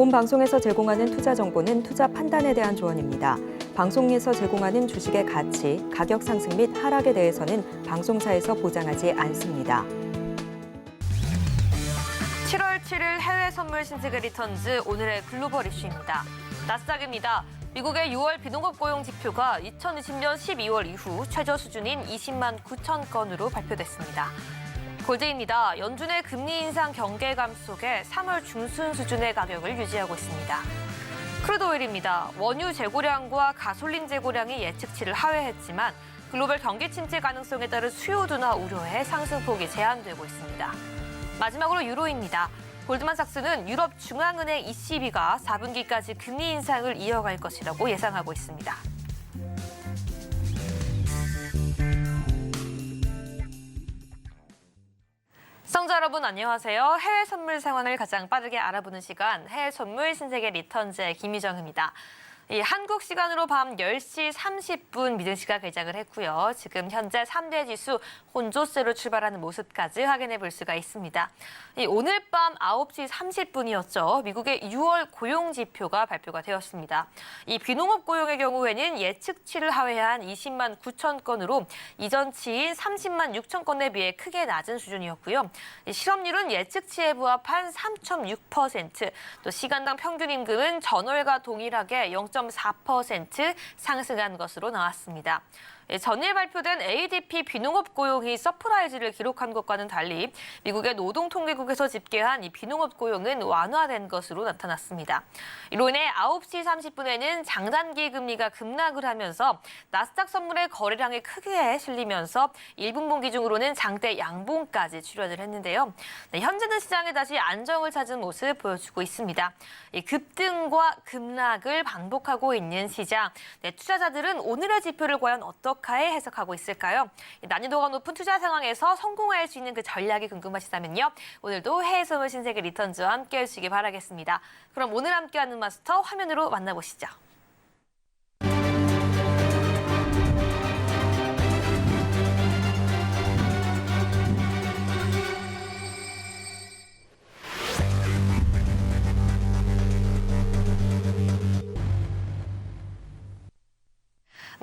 본 방송에서 제공하는 투자 정보는 투자 판단에 대한 조언입니다. 방송에서 제공하는 주식의 가치, 가격 상승 및 하락에 대해서는 방송사에서 보장하지 않습니다. 7월 7일 해외 선물 신세계 리턴즈 오늘의 글로벌 이슈입니다. 나스닥입니다. 미국의 6월 비농업 고용 지표가 2020년 12월 이후 최저 수준인 20만 9천 건으로 발표됐습니다. 골드입니다. 연준의 금리 인상 경계감 속에 3월 중순 수준의 가격을 유지하고 있습니다. 크루드 오일입니다. 원유 재고량과 가솔린 재고량이 예측치를 하회했지만 글로벌 경기 침체 가능성에 따른 수요 둔화 우려에 상승폭이 제한되고 있습니다. 마지막으로 유로입니다. 골드만삭스는 유럽 중앙은행 ECB가 4분기까지 금리 인상을 이어갈 것이라고 예상하고 있습니다. 시청자 여러분 안녕하세요. 해외 선물 상황을 가장 빠르게 알아보는 시간 해외 선물 신세계 리턴즈의 김희정입니다. 한국 시간으로 밤 10시 30분 미증시가 개장을 했고요. 지금 현재 3대 지수 혼조세로 출발하는 모습까지 확인해 볼 수가 있습니다. 오늘 밤 9시 30분이었죠. 미국의 6월 고용 지표가 발표가 되었습니다. 이 비농업 고용의 경우에는 예측치를 하회한 20만 9천 건으로 이전치인 30만 6천 건에 비해 크게 낮은 수준이었고요. 실업률은 예측치에 부합한 3.6%, 또 시간당 평균 임금은 전월과 동일하게 0.4% 상승한 것으로 나왔습니다. 전일 발표된 ADP 비농업 고용이 서프라이즈를 기록한 것과는 달리 미국의 노동통계국에서 집계한 이 비농업 고용은 완화된 것으로 나타났습니다. 이로 인해 9시 30분에는 장단기 금리가 급락을 하면서 나스닥 선물의 거래량이 크게 실리면서 1분봉 기준으로는 장대 양봉까지 출현을 했는데요. 현재는 시장에 다시 안정을 찾은 모습 보여주고 있습니다. 급등과 급락을 반복하고 있는 시장. 투자자들은 오늘의 지표를 과연 어떻게 해석하고 있을까요? 난이도가 높은 투자 상황에서 성공할 수 있는 그 전략이 궁금하시다면요. 오늘도 해외 선물 신세계 리턴즈와 함께 해주시기 바라겠습니다. 그럼 오늘 함께하는 마스터 화면으로 만나보시죠.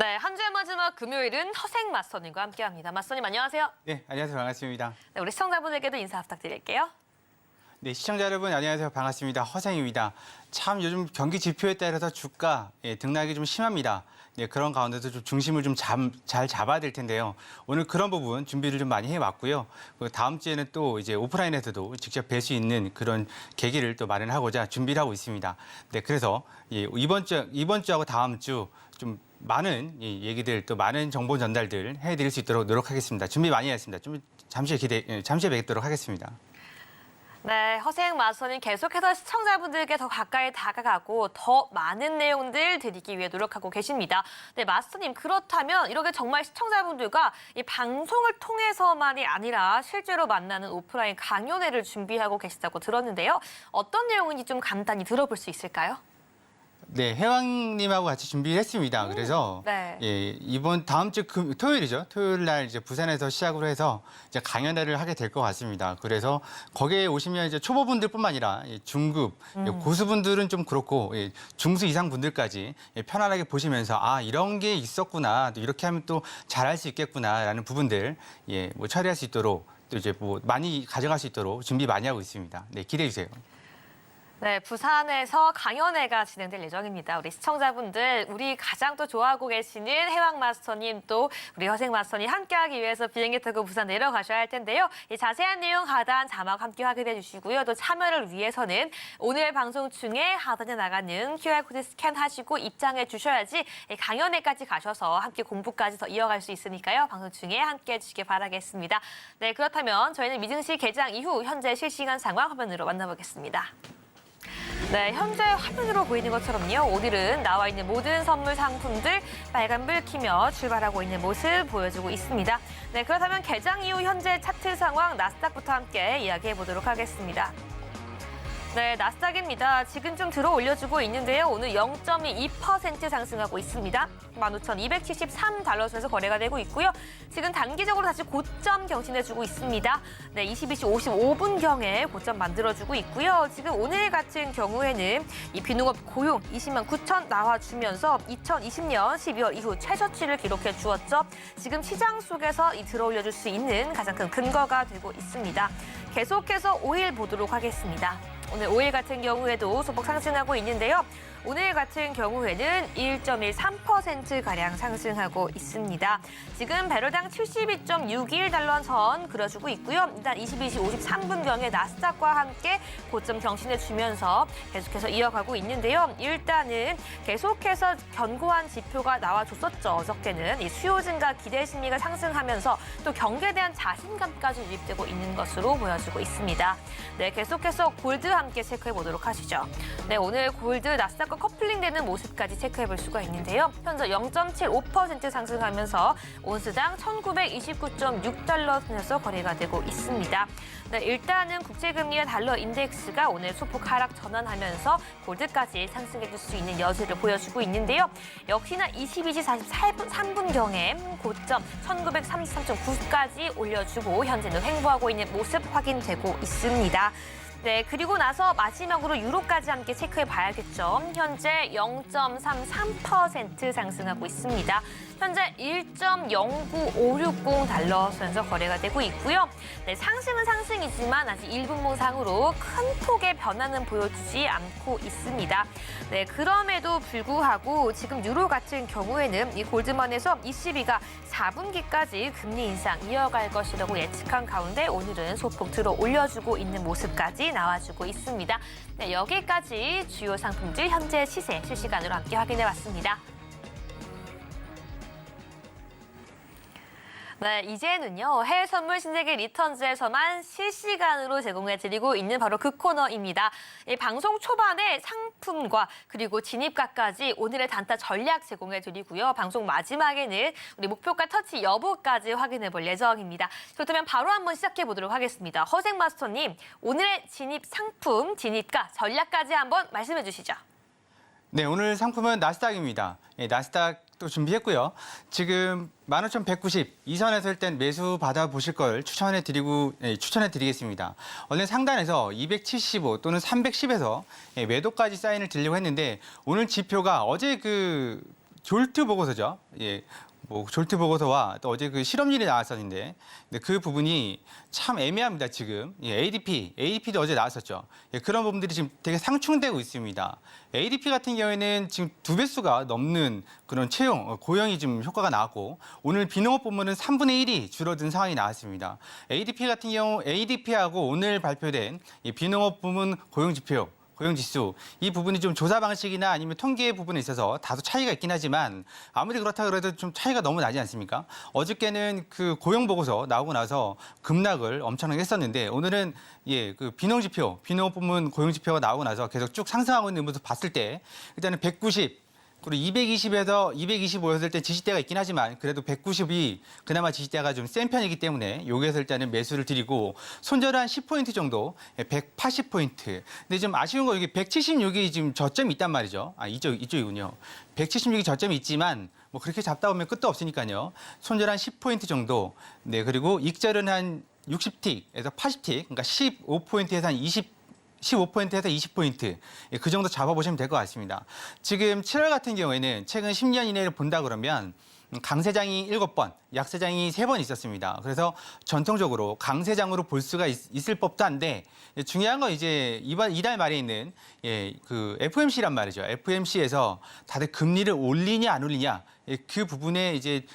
네, 한 주의 마지막 금요일은 허생 마스터님과 함께합니다. 마스터님 안녕하세요. 네, 안녕하세요. 반갑습니다. 네, 우리 시청자분들께도 인사 부탁드릴게요. 네, 시청자 여러분 안녕하세요. 반갑습니다. 허생입니다. 참 요즘 경기 지표에 따라서 주가 등락이 좀 심합니다. 네, 그런 가운데서 좀 중심을 좀 잘 잡아야 될 텐데요. 오늘 그런 부분 준비를 좀 많이 해왔고요. 다음 주에는 또 이제 오프라인에서도 직접 뵐 수 있는 그런 계기를 또 마련하고자 준비를 하고 있습니다. 네, 그래서 이번 주하고 다음 주 좀 많은 얘기들 또 많은 정보 전달들 해드릴 수 있도록 노력하겠습니다. 준비 많이 했습니다. 좀 잠시 뵙도록 하겠습니다. 네, 허생 마스터님 계속해서 시청자분들께 더 가까이 다가가고 더 많은 내용들 드리기 위해 노력하고 계십니다. 네, 마스터님 그렇다면 이렇게 정말 시청자분들과 이 방송을 통해서만이 아니라 실제로 만나는 오프라인 강연회를 준비하고 계시다고 들었는데요. 어떤 내용인지 좀 간단히 들어볼 수 있을까요? 네, 혜왕님하고 같이 준비를 했습니다. 그래서 네. 이번 다음 주 토요일이죠. 토요일 날 이제 부산에서 시작으로 해서 이제 강연회를 하게 될 것 같습니다. 그래서 거기에 오시면 이제 초보분들뿐만 아니라 중급, 고수분들은 좀 그렇고 중수 이상 분들까지 편안하게 보시면서 아 이런 게 있었구나, 또 이렇게 하면 또 잘할 수 있겠구나라는 부분들 뭐 처리할 수 있도록 또 이제 뭐 많이 가져갈 수 있도록 준비 많이 하고 있습니다. 네, 기대해 주세요. 네, 부산에서 강연회가 진행될 예정입니다. 우리 시청자분들, 우리 가장 또 좋아하고 계시는 해왕 마스터님 또 우리 허생 마스터님 함께하기 위해서 비행기 타고 부산 내려가셔야 할 텐데요. 이 자세한 내용 하단 자막 함께 확인해 주시고요. 또 참여를 위해서는 오늘 방송 중에 하단에 나가는 QR코드 스캔하시고 입장해 주셔야지 강연회까지 가셔서 함께 공부까지 더 이어갈 수 있으니까요. 방송 중에 함께 해주시기 바라겠습니다. 네, 그렇다면 저희는 미증시 개장 이후 현재 실시간 상황 화면으로 만나보겠습니다. 네, 현재 화면으로 보이는 것처럼요. 오늘은 나와 있는 모든 선물 상품들 빨간불 켜며 출발하고 있는 모습 보여주고 있습니다. 네, 그렇다면 개장 이후 현재 차트 상황 나스닥부터 함께 이야기해 보도록 하겠습니다. 네, 나스닥입니다. 지금 좀 들어 올려주고 있는데요. 오늘 0.2% 상승하고 있습니다. 15,273달러 선에서 거래가 되고 있고요. 지금 단기적으로 다시 고점 경신해주고 있습니다. 네, 22시 55분경에 고점 만들어주고 있고요. 지금 오늘 같은 경우에는 이 비농업 고용 20만 9천 나와주면서 2020년 12월 이후 최저치를 기록해 주었죠. 지금 시장 속에서 이 들어 올려줄 수 있는 가장 큰 근거가 되고 있습니다. 계속해서 5일 보도록 하겠습니다. 오늘 5일 같은 경우에도 소폭 상승하고 있는데요. 오늘 같은 경우에는 1.13%가량 상승하고 있습니다. 지금 배럴당 72.61달러 선 그려주고 있고요. 일단 22시 53분경에 나스닥과 함께 고점 경신해주면서 계속해서 이어가고 있는데요. 일단은 계속해서 견고한 지표가 나와줬었죠. 어저께는 이 수요 증가 기대 심리가 상승하면서 또 경기에 대한 자신감까지 유입되고 있는 것으로 보여지고 있습니다. 네, 계속해서 골드와 함께 체크해 보도록 하시죠. 네, 오늘 골드 나스닥과 커플링되는 모습까지 체크해 볼 수가 있는데요. 현재 0.75% 상승하면서 온스당 1,929.6달러 선에서 거래가 되고 있습니다. 네, 일단은 국제금리와 달러 인덱스가 오늘 소폭 하락 전환하면서 골드까지 상승해 줄 수 있는 여지를 보여주고 있는데요. 역시나 22시 43분경에 고점 1,933.9까지 올려주고 현재는 횡보하고 있는 모습 확인되고 있습니다. 네, 그리고 나서 마지막으로 유로까지 함께 체크해 봐야겠죠. 현재 0.33% 상승하고 있습니다. 현재 1.09560달러 선에서 거래가 되고 있고요. 네, 상승은 상승이지만 아직 1분봉상으로 큰 폭의 변화는 보여주지 않고 있습니다. 네, 그럼에도 불구하고 지금 유로 같은 경우에는 이 골드만에서 ECB가 4분기까지 금리 인상 이어갈 것이라고 예측한 가운데 오늘은 소폭 들어 올려주고 있는 모습까지 나와주고 있습니다. 네, 여기까지 주요 상품들 현재 시세 실시간으로 함께 확인해봤습니다. 네, 이제는요, 해외 선물 신세계 리턴즈에서만 실시간으로 제공해드리고 있는 바로 그 코너입니다. 이 방송 초반에 상품과 그리고 진입가까지 오늘의 단타 전략 제공해드리고요. 방송 마지막에는 우리 목표가 터치 여부까지 확인해볼 예정입니다. 그렇다면 바로 한번 시작해보도록 하겠습니다. 허생 마스터님, 오늘의 진입 상품, 진입가, 전략까지 한번 말씀해 주시죠. 네, 오늘 상품은 나스닥입니다. 나스닥 또 준비했고요. 지금 15,190 이 선에서 일단 매수 받아보실 걸 추천해드리겠습니다. 원래 상단에서 275 또는 310에서 매도까지 사인을 드리려고 했는데 오늘 지표가 어제 그 졸트 보고서죠. 졸트 보고서와 또 어제 그 실업률이 나왔었는데 그 부분이 참 애매합니다. 지금 ADP도 어제 나왔었죠. 그런 부분들이 지금 되게 상충되고 있습니다. ADP 같은 경우에는 지금 2배수가 넘는 그런 고용이 좀 효과가 나왔고 오늘 비농업 부문은 3분의 1이 줄어든 상황이 나왔습니다. ADP 같은 경우 ADP하고 오늘 발표된 이 비농업 부문 고용지표 고용지수 이 부분이 좀 조사 방식이나 아니면 통계 부분에 있어서 다소 차이가 있긴 하지만 아무리 그렇다 그래도 좀 차이가 너무 나지 않습니까? 어저께는 그 고용 보고서 나오고 나서 급락을 엄청나게 했었는데 오늘은 그 비농지표, 비농업 부문 고용지표가 나오고 나서 계속 쭉 상승하고 있는 모습 봤을 때 일단은 190 그리고 220에서 225였을 때 지지대가 있긴 하지만 그래도 190이 그나마 지지대가 좀 센 편이기 때문에 여기에서 일단은 매수를 드리고 손절한 10포인트 정도 180포인트. 근데 좀 아쉬운 거 이게 176이 지금 저점이 있단 말이죠. 이쪽이군요. 176이 저점이 있지만 뭐 그렇게 잡다 보면 끝도 없으니까요. 손절한 10포인트 정도. 네, 그리고 익절은 한 60틱에서 80틱. 그러니까 15포인트에서 한 15포인트에서 20포인트 그 정도 잡아보시면 될 것 같습니다. 지금 7월 같은 경우에는 최근 10년 이내를 본다 그러면 강세장이 7번, 약세장이 3번 있었습니다. 그래서 전통적으로 강세장으로 볼 수가 있을 법도 한데 중요한 건 이제 이달 말에 있는 그 FOMC란 말이죠. FOMC에서 다들 금리를 올리냐 안 올리냐 그 부분에 이제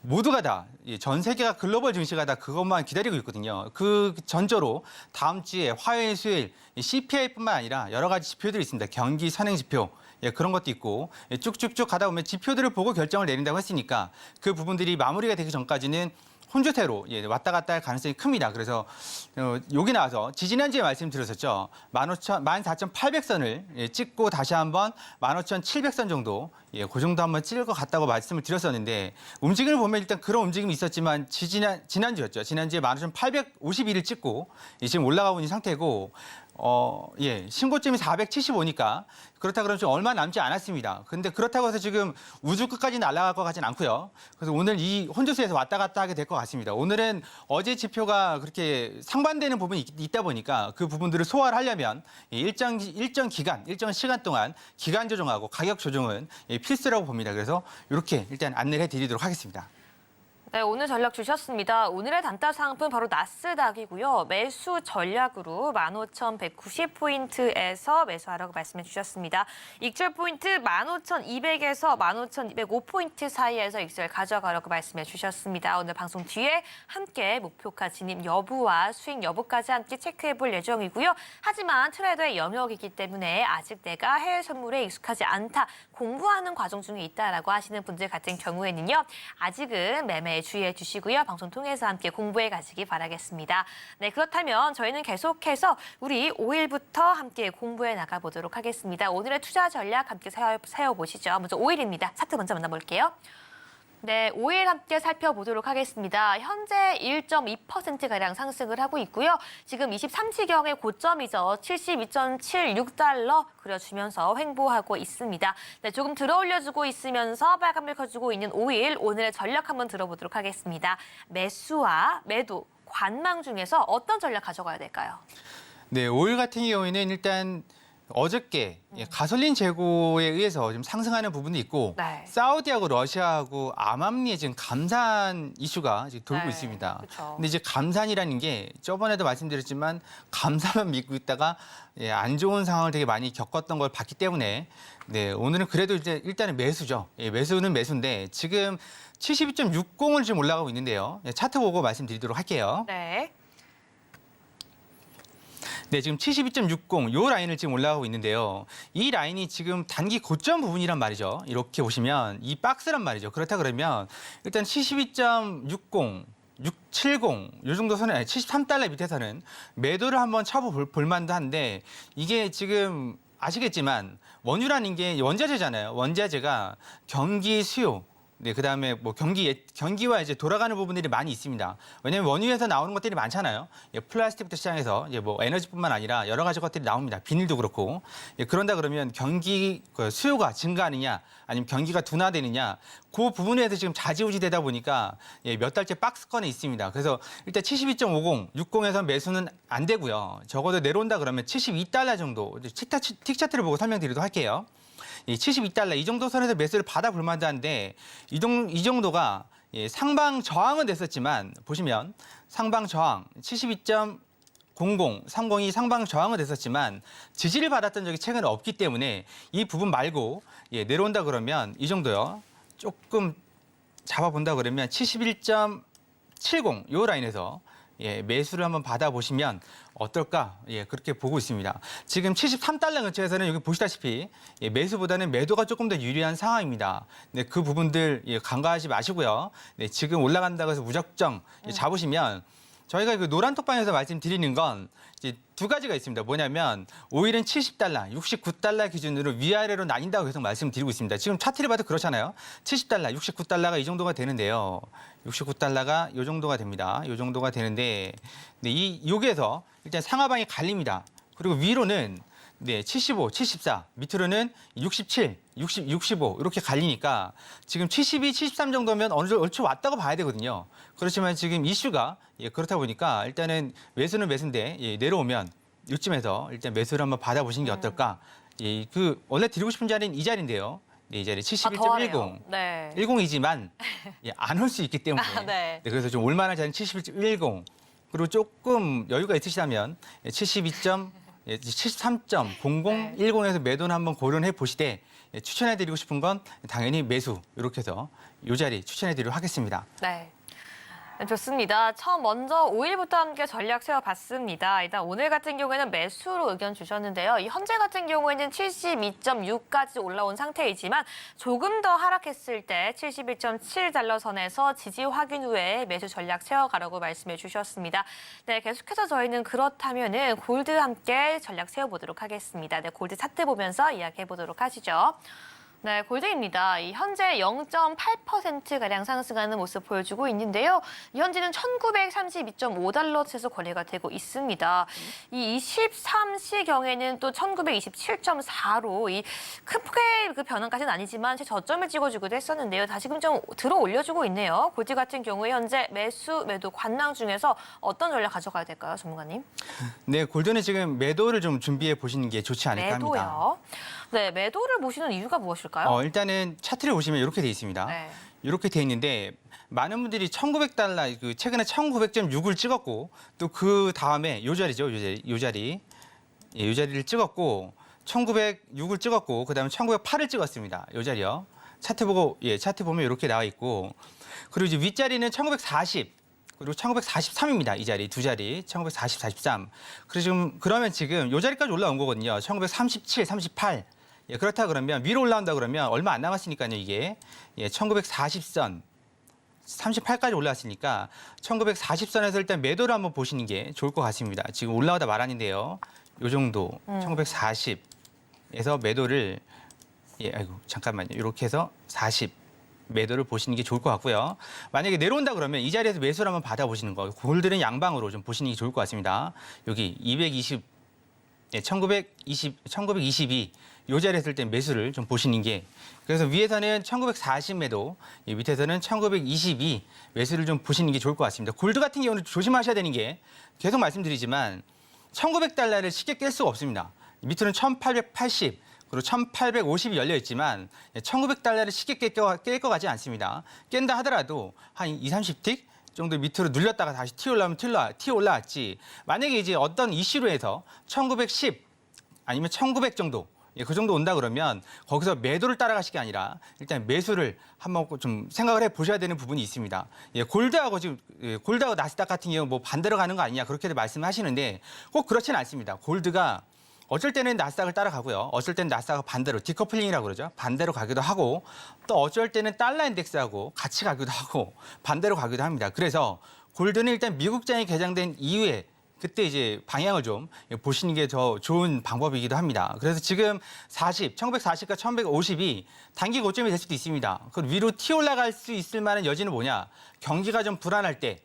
모두가 다, 전 세계가 글로벌 증시가 다 그것만 기다리고 있거든요. 그 전조로 다음 주에 화요일, 수요일 CPI뿐만 아니라 여러 가지 지표들이 있습니다. 경기 선행 지표 그런 것도 있고 쭉쭉쭉 가다 보면 지표들을 보고 결정을 내린다고 했으니까 그 부분들이 마무리가 되기 전까지는 혼조태로 왔다 갔다 할 가능성이 큽니다. 그래서 여기 나와서 지지난주에 말씀드렸었죠. 14,800선을 찍고 다시 한번 15,700선 정도 그 정도 한번 찍을 것 같다고 말씀을 드렸었는데 움직임을 보면 일단 그런 움직임이 있었지만 지난주였죠. 지난주에 15,851을 찍고 지금 올라가고 있는 상태고 신고점이 475니까 그렇다 그러면 좀 얼마 남지 않았습니다. 근데 그렇다고 해서 지금 우주 끝까지 날아갈 것 같지는 않고요. 그래서 오늘 이 혼조수에서 왔다 갔다 하게 될 것 같습니다. 오늘은 어제 지표가 그렇게 상반되는 부분이 있다 보니까 그 부분들을 소화를 하려면 일정 기간, 일정 시간 동안 기간 조정하고 가격 조정은 필수라고 봅니다. 그래서 이렇게 일단 안내를 해드리도록 하겠습니다. 네, 오늘 전략 주셨습니다. 오늘의 단타 상품 바로 나스닥이고요. 매수 전략으로 15,190포인트에서 매수하라고 말씀해 주셨습니다. 익절 포인트 15,200에서 15,205포인트 사이에서 익절 가져가라고 말씀해 주셨습니다. 오늘 방송 뒤에 함께 목표가 진입 여부와 수익 여부까지 함께 체크해 볼 예정이고요. 하지만 트레이더의 영역이기 때문에 아직 내가 해외 선물에 익숙하지 않다, 공부하는 과정 중에 있다라고 하시는 분들 같은 경우에는요. 아직은 매매에 주의해 주시고요. 방송 통해서 함께 공부해 가시기 바라겠습니다. 네, 그렇다면 저희는 계속해서 우리 5일부터 함께 공부해 나가보도록 하겠습니다. 오늘의 투자 전략 함께 세워보시죠. 먼저 5일입니다. 차트 먼저 만나볼게요. 네, 5일 함께 살펴보도록 하겠습니다. 현재 1.2%가량 상승을 하고 있고요. 지금 23시경의 고점이죠. 72.76달러 그려주면서 횡보하고 있습니다. 네, 조금 들어 올려주고 있으면서 빨간불 켜주고 있는 5일, 오늘의 전략 한번 들어보도록 하겠습니다. 매수와 매도, 관망 중에서 어떤 전략 가져가야 될까요? 네, 5일 같은 경우에는 일단 어저께 가솔린 재고에 의해서 좀 상승하는 부분도 있고 네. 사우디하고 러시아하고 암암리에 지금 감산 이슈가 지금 돌고 네, 있습니다. 그쵸. 근데 이제 감산이라는 게 저번에도 말씀드렸지만 감산만 믿고 있다가 안 좋은 상황을 되게 많이 겪었던 걸 봤기 때문에 네, 오늘은 그래도 이제 일단은 매수죠. 매수는 매수인데 지금 72.60을 지금 올라가고 있는데요. 차트 보고 말씀드리도록 할게요. 네. 네, 지금 72.60 요 라인을 지금 올라가고 있는데요. 이 라인이 지금 단기 고점 부분이란 말이죠. 이렇게 보시면 이 박스란 말이죠. 그렇다 그러면 일단 72.60 670, 요 정도 선에, 아니, 73달러 밑에서는 매도를 한번 쳐볼 만도 한데 이게 지금 아시겠지만 원유라는 게 원자재잖아요. 원자재가 경기 수요, 네, 그다음에 뭐 경기와 이제 돌아가는 부분들이 많이 있습니다. 왜냐하면 원유에서 나오는 것들이 많잖아요. 플라스틱부터 시작해서 이제 뭐 에너지뿐만 아니라 여러 가지 것들이 나옵니다. 비닐도 그렇고. 그런다 그러면 경기 수요가 증가하느냐, 아니면 경기가 둔화되느냐, 그 부분에서 지금 좌지우지되다 보니까 몇 달째 박스권에 있습니다. 그래서 일단 72.50, 60에서 매수는 안 되고요. 적어도 내려온다 그러면 72달러 정도, 틱 차트를 보고 설명드리도록 할게요. 이 72달러 이 정도 선에서 매수를 받아볼 만한데 이 정도가 상방 저항은 됐었지만 보시면 상방 저항 72.00, 30이 상방 저항은 됐었지만 지지를 받았던 적이 최근에 없기 때문에 이 부분 말고 내려온다 그러면 이 정도요. 조금 잡아본다 그러면 71.70 요 라인에서 매수를 한번 받아보시면 어떨까? 그렇게 보고 있습니다. 지금 73달러 근처에서는 여기 보시다시피 매수보다는 매도가 조금 더 유리한 상황입니다. 네, 그 부분들 간과하지 마시고요. 네, 지금 올라간다고 해서 무작정 잡으시면 저희가 그 노란 톡방에서 말씀드리는 건 이제 두 가지가 있습니다. 뭐냐면 5일은 70달러, 69달러 기준으로 위아래로 나뉜다고 계속 말씀드리고 있습니다. 지금 차트를 봐도 그렇잖아요. 70달러, 69달러가 이 정도가 되는데요. 69달러가 이 정도가 됩니다. 이 정도가 되는데 네, 여기에서 일단 상하방이 갈립니다. 그리고 위로는 75, 74, 밑으로는 67, 60, 65 이렇게 갈리니까 지금 72, 73 정도면 얼추 왔다고 봐야 되거든요. 그렇지만 지금 이슈가 그렇다 보니까 일단은 매수는 매수인데 내려오면 이쯤에서 일단 매수를 한번 받아보시는 게 어떨까. 원래 드리고 싶은 자리는 이 자리인데요. 이 자리 71.10. 네. 10이지만 안 올 수 있기 때문에 네. 그래서 좀 올만한 자리는 71.10. 그리고 조금 여유가 있으시다면 73.00, 10에서 매도는 한번 고려해 보시되 추천해드리고 싶은 건 당연히 매수 이렇게 해서 이 자리 추천해드리도록 하겠습니다. 네. 좋습니다. 먼저 5일부터 함께 전략 세워봤습니다. 일단 오늘 같은 경우에는 매수로 의견 주셨는데요. 이 현재 같은 경우에는 72.6까지 올라온 상태이지만 조금 더 하락했을 때 71.7달러 선에서 지지 확인 후에 매수 전략 세워가라고 말씀해 주셨습니다. 네, 계속해서 저희는 그렇다면은 골드 함께 전략 세워보도록 하겠습니다. 네, 골드 차트 보면서 이야기해 보도록 하시죠. 네, 골드입니다. 현재 0.8%가량 상승하는 모습 보여주고 있는데요. 현재는 1932.5달러에서 거래가 되고 있습니다. 이 23시경에는 또 1927.4로 이 크게 그 변환까지는 아니지만 저점을 찍어주기도 했었는데요. 다시금 좀 들어 올려주고 있네요. 골드 같은 경우에 현재 매수, 매도 관망 중에서 어떤 전략 가져가야 될까요, 전문가님? 네, 골드는 지금 매도를 좀 준비해 보시는 게 좋지 않을까 합니다. 매도요. 네, 매도를 보시는 이유가 무엇일까요? 일단은 차트를 보시면 이렇게 돼 있습니다. 네. 이렇게 돼 있는데 많은 분들이 1,900달러, 최근에 1,900.6을 찍었고 또 그 다음에 요 자리죠, 요 자리, 요 자리를 찍었고 1,906을 찍었고 그다음에 1,908을 찍었습니다. 요 자리요. 차트 보고 차트 보면 이렇게 나와 있고 그리고 이제 윗자리는 1,940. 그리고 1943입니다. 이 자리, 두 자리. 1940, 43. 그러면 지금 이 자리까지 올라온 거거든요. 1937, 38. 그렇다 그러면 위로 올라온다 그러면 얼마 안 남았으니까요, 이게. 1940선 38까지 올라왔으니까 1940선에서 일단 매도를 한번 보시는 게 좋을 것 같습니다. 지금 올라오다 말았는데요. 요 정도 1940에서 매도를 잠깐만요. 이렇게 해서 40 매도를 보시는 게 좋을 것 같고요. 만약에 내려온다 그러면 이 자리에서 매수를 한번 받아보시는 거. 골드는 양방으로 좀 보시는 게 좋을 것 같습니다. 여기 1922 이 자리에 있을 때 매수를 좀 보시는 게 그래서 위에서는 1940 매도, 밑에서는 1922 매수를 좀 보시는 게 좋을 것 같습니다. 골드 같은 경우는 조심하셔야 되는 게 계속 말씀드리지만 1,900달러를 쉽게 깰 수가 없습니다. 밑으로는 1,880 그리고 1,850이 열려 있지만 1,900달러를 쉽게 깰 것 같지 않습니다. 깬다 하더라도 한 2, 30틱 정도 밑으로 눌렸다가 다시 튀어 올라왔지. 만약에 이제 어떤 이슈로 해서 1,910 아니면 1,900 정도 그 정도 온다 그러면 거기서 매도를 따라가시게 아니라 일단 매수를 한번 좀 생각을 해 보셔야 되는 부분이 있습니다. 골드하고 나스닥 같은 경우 뭐 반대로 가는 거 아니냐 그렇게들 말씀하시는데 꼭 그렇지는 않습니다. 골드가 어쩔 때는 나스닥을 따라가고요. 어쩔 때는 나스닥을 반대로 디커플링이라고 그러죠. 반대로 가기도 하고 또 어쩔 때는 달러 인덱스하고 같이 가기도 하고 반대로 가기도 합니다. 그래서 골드는 일단 미국장이 개장된 이후에 그때 이제 방향을 좀 보시는 게 더 좋은 방법이기도 합니다. 그래서 지금 1940과 1150이 단기 고점이 될 수도 있습니다. 그 위로 튀어 올라갈 수 있을 만한 여지는 뭐냐? 경기가 좀 불안할 때,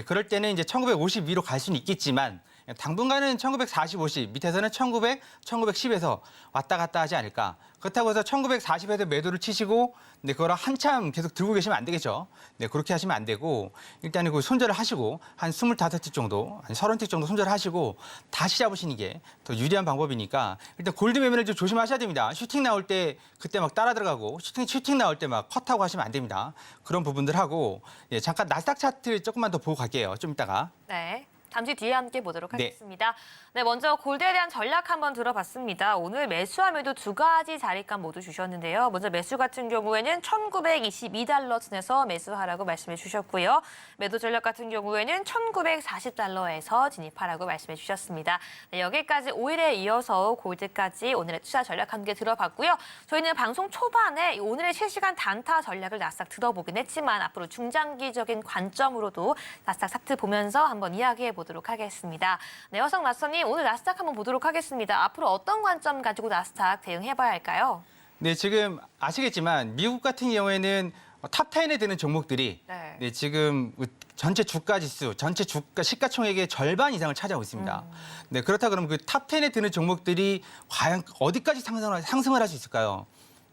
그럴 때는 이제 1950 위로 갈 수는 있겠지만 당분간은 1940, 50 밑에서는 1900, 1910에서 왔다 갔다 하지 않을까. 그렇다고 해서 1940에서 매도를 치시고 그걸 한참 계속 들고 계시면 안 되겠죠. 그렇게 하시면 안 되고 일단은 그 손절을 하시고 한 25틱 정도, 한 30틱 정도 손절을 하시고 다시 잡으시는 게 더 유리한 방법이니까 일단 골드 매매를 좀 조심하셔야 됩니다. 슈팅 나올 때 그때 막 따라 들어가고 슈팅 나올 때 막 컷하고 하시면 안 됩니다. 그런 부분들 하고 잠깐 나스닥 차트 조금만 더 보고 갈게요. 좀 이따가. 네. 잠시 뒤에 함께 보도록 하겠습니다. 네, 먼저 골드에 대한 전략 한번 들어봤습니다. 오늘 매수와 매도 두 가지 자리감 모두 주셨는데요. 먼저 매수 같은 경우에는 1,922달러 선에서 매수하라고 말씀해 주셨고요. 매도 전략 같은 경우에는 1,940달러에서 진입하라고 말씀해 주셨습니다. 네, 여기까지 5일에 이어서 골드까지 오늘의 투자 전략 함께 들어봤고요. 저희는 방송 초반에 오늘의 실시간 단타 전략을 나스닥 들어보긴 했지만 앞으로 중장기적인 관점으로도 나스닥 차트 보면서 한번 이야기해 보도록 하겠습니다. 네, 여성 나선님 오늘 나스닥 한번 보도록 하겠습니다. 앞으로 어떤 관점 가지고 나스닥 대응해봐야 할까요? 네, 지금 아시겠지만 미국 같은 경우에는 탑 10에 드는 종목들이 지금 전체 주가 지수, 전체 주가 시가총액의 절반 이상을 차지하고 있습니다. 네, 그렇다 그러면 그 탑 10에 드는 종목들이 과연 어디까지 상승을 할 수 있을까요?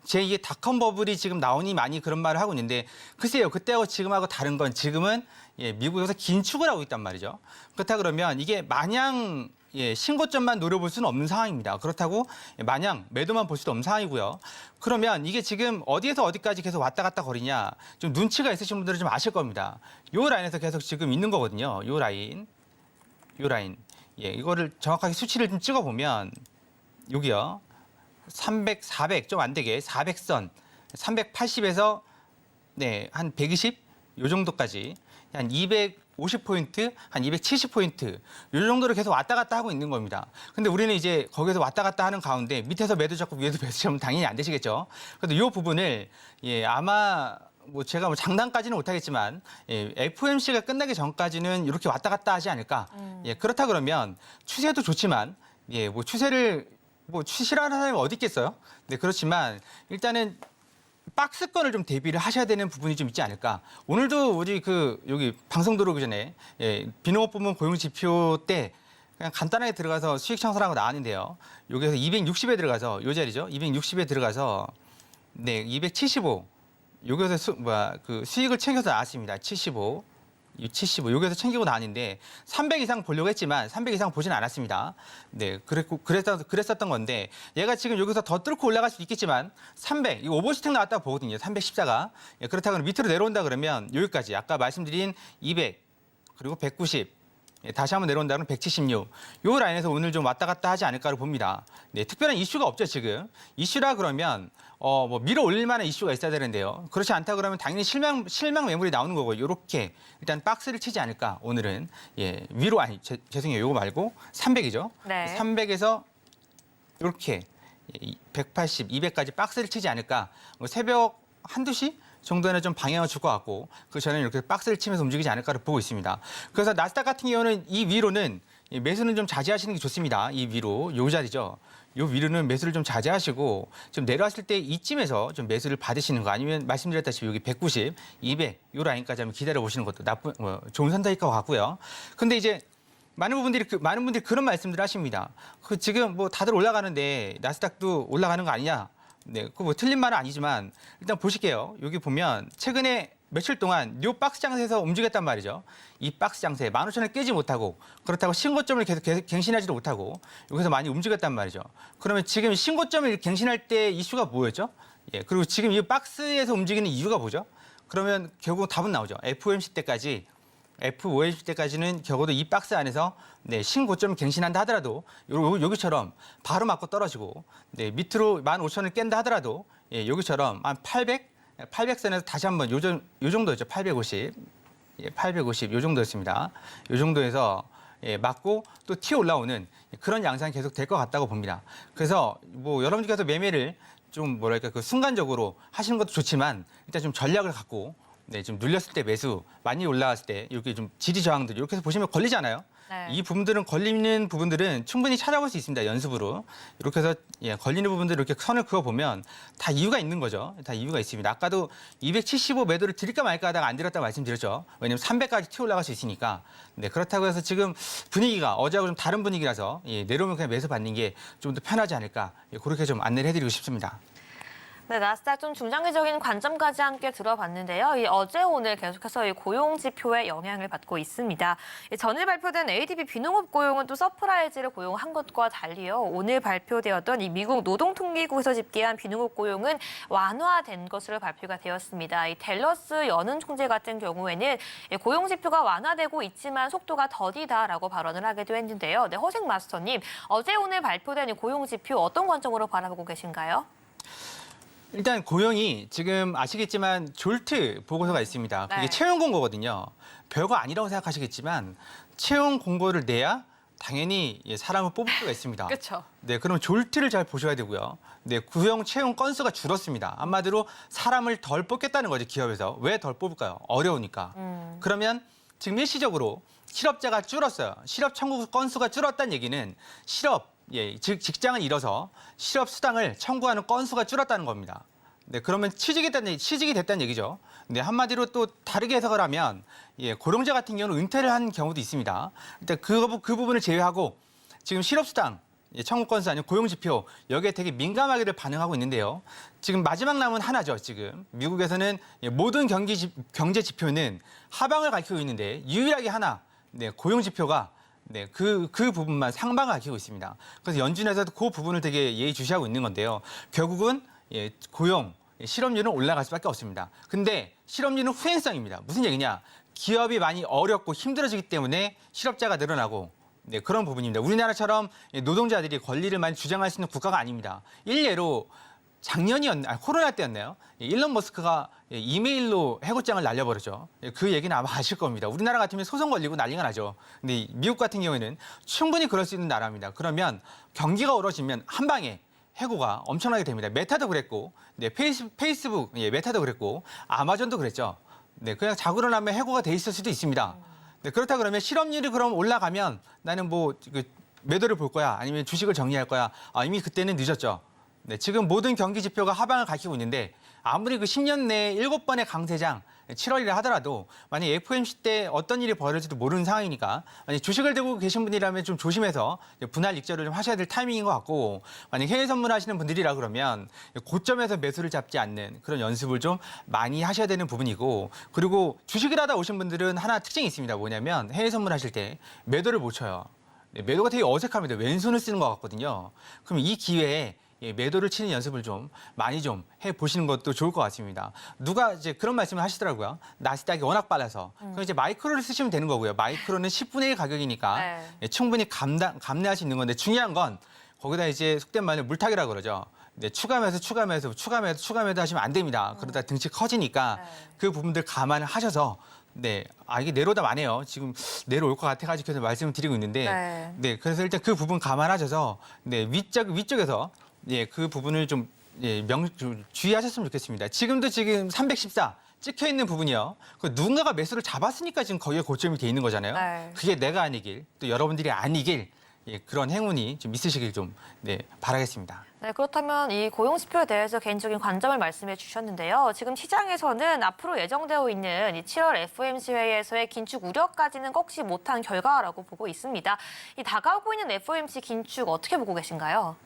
제2의 닷컴 버블이 지금 나오니 많이 그런 말을 하고 있는데 글쎄요, 그때하고 지금하고 다른 건 지금은 미국에서 긴축을 하고 있단 말이죠. 그렇다 그러면 이게 마냥 신고점만 노려볼 수는 없는 상황입니다. 그렇다고 마냥 매도만 볼 수도 없는 상황이고요. 그러면 이게 지금 어디에서 어디까지 계속 왔다 갔다 거리냐 좀 눈치가 있으신 분들은 좀 아실 겁니다. 요 라인에서 계속 지금 있는 거거든요. 요 라인. 이거를 정확하게 수치를 좀 찍어보면 여기요. 300, 400 좀 안 되게 400선 380에서 한 120 요 정도까지 한 250포인트, 한 270포인트 요 정도로 계속 왔다 갔다 하고 있는 겁니다. 근데 우리는 이제 거기서 왔다 갔다 하는 가운데 밑에서 매도 잡고 위에서 매도 잡으면 당연히 안 되시겠죠. 그래서 요 부분을 아마 제가 장담까지는 못하겠지만 FOMC가 끝나기 전까지는 이렇게 왔다 갔다 하지 않을까. 그렇다 그러면 추세도 좋지만 추세를 싫어하는 사람이 어디 있겠어요? 네, 그렇지만 일단은 박스권을 좀 대비를 하셔야 되는 부분이 좀 있지 않을까. 오늘도 우리 여기 방송 들어오기 전에 비농업부문 고용지표 때 그냥 간단하게 들어가서 수익 청산하고 나왔는데요. 여기서 260에 들어가서 이 자리죠. 260에 들어가서 275. 여기서 수익을 챙겨서 나왔습니다. 75. 여기서 챙기고 나왔는데 300 이상 보려고 했지만 300 이상 보지는 않았습니다. 네, 그랬었던 건데 얘가 지금 여기서 더 뚫고 올라갈 수도 있겠지만 300, 이거 오버슈팅 나왔다고 보거든요. 314가. 그렇다고 밑으로 내려온다 그러면 여기까지 아까 말씀드린 200 그리고 190 다시 한번 내려온다 그러면 176. 요 라인에서 오늘 좀 왔다 갔다 하지 않을까로 봅니다. 네, 특별한 이슈가 없죠, 지금. 이슈라 그러면 밀어 올릴 만한 이슈가 있어야 되는데요. 그렇지 않다 그러면 당연히 실망 매물이 나오는 거고 요렇게 일단 박스를 치지 않을까, 오늘은. 예, 위로 죄송해요. 요거 말고 300이죠. 네. 300에서 요렇게 180, 200까지 박스를 치지 않을까. 새벽 한두 시 정도에는 좀 방향을 줄 것 같고 그 전에는 이렇게 박스를 치면서 움직이지 않을까를 보고 있습니다. 그래서 나스닥 같은 경우는 이 위로는 매수는 좀 자제하시는 게 좋습니다. 이 위로, 요 자리죠. 요 위로는 매수를 좀 자제하시고 좀 내려왔을 때 이쯤에서 좀 매수를 받으시는 거 아니면 말씀드렸다시피 여기 190, 200 요 라인까지 한번 기다려 보시는 것도 좋은 선택일 것 같고요. 근데 이제 많은 분들이 그런 말씀들을 하십니다. 지금 뭐 다들 올라가는데 나스닥도 올라가는 거 아니냐? 네, 그 뭐 틀린 말은 아니지만 일단 보실게요. 여기 보면 최근에 며칠 동안 요 박스 장세에서 움직였단 말이죠. 이 박스 장세 15,000을 깨지 못하고 그렇다고 신고점을 계속 갱신하지도 못하고 여기서 많이 움직였단 말이죠. 그러면 지금 신고점을 갱신할 때 이슈가 뭐였죠? 예, 그리고 지금 이 박스에서 움직이는 이유가 뭐죠? 그러면 결국 답은 나오죠. FOMC 때까지는 적어도 이 박스 안에서 신고점을 갱신한다 하더라도 여기처럼 바로 맞고 떨어지고 밑으로 15,000을 깬다 하더라도 여기처럼 한 800선에서 다시 한번 요 정도였죠. 850. 850 요 정도였습니다. 요 정도에서 맞고 또 튀어 올라오는 그런 양상이 계속 될 것 같다고 봅니다. 그래서 뭐 여러분들께서 매매를 좀 순간적으로 하시는 것도 좋지만 일단 좀 전략을 갖고 좀 눌렸을 때 매수, 많이 올라갔을 때 이렇게 좀 지지 저항들 이렇게 해서 보시면 걸리잖아요. 네. 이 부분들은 걸리는 부분들은 충분히 찾아볼 수 있습니다. 연습으로. 이렇게 해서 걸리는 부분들 이렇게 선을 그어 보면 다 이유가 있는 거죠. 다 이유가 있습니다. 아까도 275 매도를 드릴까 말까 하다가 안 드렸다고 말씀드렸죠. 왜냐하면 300까지 튀어 올라갈 수 있으니까. 네, 그렇다고 해서 지금 분위기가 어제하고 좀 다른 분위기라서 내려오면 그냥 매수 받는 게 좀 더 편하지 않을까. 그렇게 좀 안내를 해드리고 싶습니다. 네, 나스닥 좀 중장기적인 관점까지 함께 들어봤는데요. 어제 오늘 계속해서 이 고용 지표에 영향을 받고 있습니다. 전일 발표된 ADP 비농업 고용은 또 서프라이즈를 고용한 것과 달리요. 오늘 발표되었던 이 미국 노동통계국에서 집계한 비농업 고용은 완화된 것으로 발표가 되었습니다. 이 댈러스 연은 총재 같은 경우에는 고용 지표가 완화되고 있지만 속도가 더디다라고 발언을 하기도 했는데요. 네, 허생 마스터님, 어제 오늘 발표된 이 고용 지표 어떤 관점으로 바라보고 계신가요? 일단 고용이 지금 아시겠지만 졸트 보고서가 있습니다. 그게 네. 채용 공고거든요. 별거 아니라고 생각하시겠지만 채용 공고를 내야 당연히 사람을 뽑을 수가 있습니다. 그렇죠. 네, 그럼 졸트를 잘 보셔야 되고요. 네, 구형 채용 건수가 줄었습니다. 한마디로 사람을 덜 뽑겠다는 거죠, 기업에서. 왜 덜 뽑을까요? 어려우니까. 그러면 지금 일시적으로 실업자가 줄었어요. 실업 청구 건수가 줄었다는 얘기는 즉 직장을 잃어서 실업 수당을 청구하는 건수가 줄었다는 겁니다. 네, 그러면 취직이 됐다는 얘기죠. 네, 한마디로 또 다르게 해석을 하면 고령자 같은 경우는 은퇴를 한 경우도 있습니다. 일단 그 부분을 제외하고 지금 실업 수당 청구 건수 아니면 고용 지표 여기에 되게 민감하게를 반응하고 있는데요. 지금 마지막 남은 하나죠. 지금 미국에서는 모든 경제 지표는 하방을 가리키고 있는데 유일하게 하나 고용 지표가 그 부분만 상방을 가리키고 있습니다. 그래서 연준에서도 그 부분을 되게 예의주시하고 있는 건데요. 결국은 고용, 실업률은 올라갈 수밖에 없습니다. 근데 실업률은 후행성입니다. 무슨 얘기냐? 기업이 많이 어렵고 힘들어지기 때문에 실업자가 늘어나고 그런 부분입니다. 우리나라처럼 노동자들이 권리를 많이 주장할 수 있는 국가가 아닙니다. 일례로 코로나 때였나요? 일론 머스크가 이메일로 해고장을 날려버렸죠. 그 얘기는 아마 아실 겁니다. 우리나라 같으면 소송 걸리고 난리가 나죠. 근데 미국 같은 경우에는 충분히 그럴 수 있는 나라입니다. 그러면 경기가 어려지면 한 방에 해고가 엄청나게 됩니다. 메타도 그랬고, 페이스북, 메타도 그랬고, 아마존도 그랬죠. 그냥 자고 일어나면 해고가 돼 있을 수도 있습니다. 그렇다 그러면 실업률이 그럼 올라가면 나는 매도를 볼 거야, 아니면 주식을 정리할 거야. 이미 그때는 늦었죠. 네, 지금 모든 경기 지표가 하방을 가리키고 있는데 아무리 그 10년 내에 7번의 강세장 7월이라 하더라도 만약 FOMC 때 어떤 일이 벌어질지도 모르는 상황이니까 만약 주식을 들고 계신 분이라면 좀 조심해서 분할 익절을 좀 하셔야 될 타이밍인 것 같고 만약 해외 선물하시는 분들이라 그러면 고점에서 매수를 잡지 않는 그런 연습을 좀 많이 하셔야 되는 부분이고 그리고 주식을 하다 오신 분들은 하나 특징이 있습니다. 뭐냐면 해외 선물하실 때 매도를 못 쳐요. 네, 매도가 되게 어색합니다. 왼손을 쓰는 것 같거든요. 그럼 이 기회에 매도를 치는 연습을 좀 많이 좀 해보시는 것도 좋을 것 같습니다. 누가 이제 그런 말씀을 하시더라고요. 나스닥이 워낙 빨라서. 그럼 이제 마이크로를 쓰시면 되는 거고요. 마이크로는 10분의 1 가격이니까 네. 충분히 감내할 수 있는 건데 중요한 건 거기다 이제 속된 말로 물타기라고 그러죠. 네, 추가 매수 하시면 안 됩니다. 그러다 등치 커지니까 네. 그 부분들 감안을 하셔서 네, 이게 내려오다 마네요. 지금 내려올 것 같아가지고 계속 말씀을 드리고 있는데, 네. 네, 그래서 일단 그 부분 감안하셔서 네, 위쪽에서 예, 그 부분을 좀 주의하셨으면 좋겠습니다. 지금 314 찍혀 있는 부분이요. 그 누군가가 매수를 잡았으니까 지금 거기에 고점이 돼 있는 거잖아요. 네. 그게 내가 아니길, 또 여러분들이 아니길 그런 행운이 좀 있으시길 좀 바라겠습니다. 네, 그렇다면 이 고용지표에 대해서 개인적인 관점을 말씀해 주셨는데요. 지금 시장에서는 앞으로 예정되어 있는 이 7월 FOMC 회의에서의 긴축 우려까지는 꺾지 못한 결과라고 보고 있습니다. 이 다가오고 있는 FOMC 긴축 어떻게 보고 계신가요?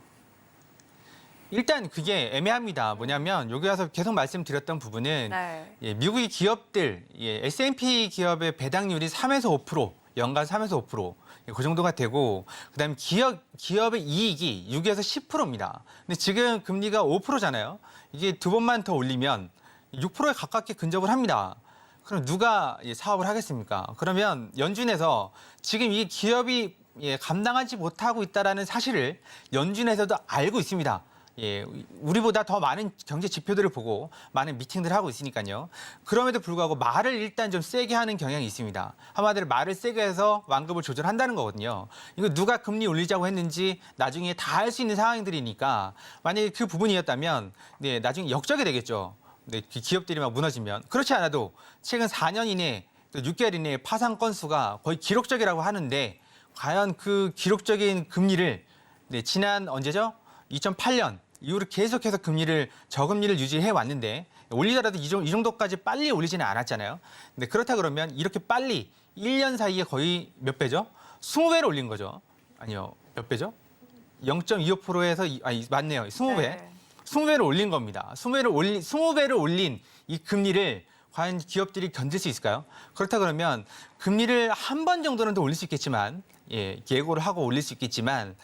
일단 그게 애매합니다. 뭐냐면 여기 와서 계속 말씀드렸던 부분은 네. 미국의 기업들, S&P 기업의 배당률이 3에서 5%, 연간 3에서 5%. 그 정도가 되고 그다음에 기업의 이익이 6에서 10%입니다. 근데 지금 금리가 5%잖아요. 이게 두 번만 더 올리면 6%에 가깝게 근접을 합니다. 그럼 누가 사업을 하겠습니까? 그러면 연준에서 지금 이 기업이 감당하지 못하고 있다는 사실을 연준에서도 알고 있습니다. 우리보다 더 많은 경제 지표들을 보고 많은 미팅들을 하고 있으니까요. 그럼에도 불구하고 말을 일단 좀 세게 하는 경향이 있습니다. 한마디로 말을 세게 해서 완급을 조절한다는 거거든요. 이거 누가 금리 올리자고 했는지 나중에 다 할 수 있는 상황들이니까 만약에 그 부분이었다면 네, 나중에 역적이 되겠죠. 네, 기업들이 막 무너지면. 그렇지 않아도 최근 4년 이내 또 6개월 이내에 파산 건수가 거의 기록적이라고 하는데 과연 그 기록적인 금리를 지난 언제죠? 2008년 이후로 계속해서 저금리를 유지해 왔는데 올리더라도 이 정도까지 빨리 올리지는 않았잖아요. 근데 그렇다 그러면 이렇게 빨리 1년 사이에 거의 몇 배죠? 20배를 올린 거죠. 아니요, 몇 배죠? 0.25%에서 맞네요. 20배. 네. 20배를 올린 겁니다. 20배를 올린 이 금리를 과연 기업들이 견딜 수 있을까요? 그렇다 그러면 금리를 한 번 정도는 더 올릴 수 있겠지만 예고를 하고 올릴 수 있겠지만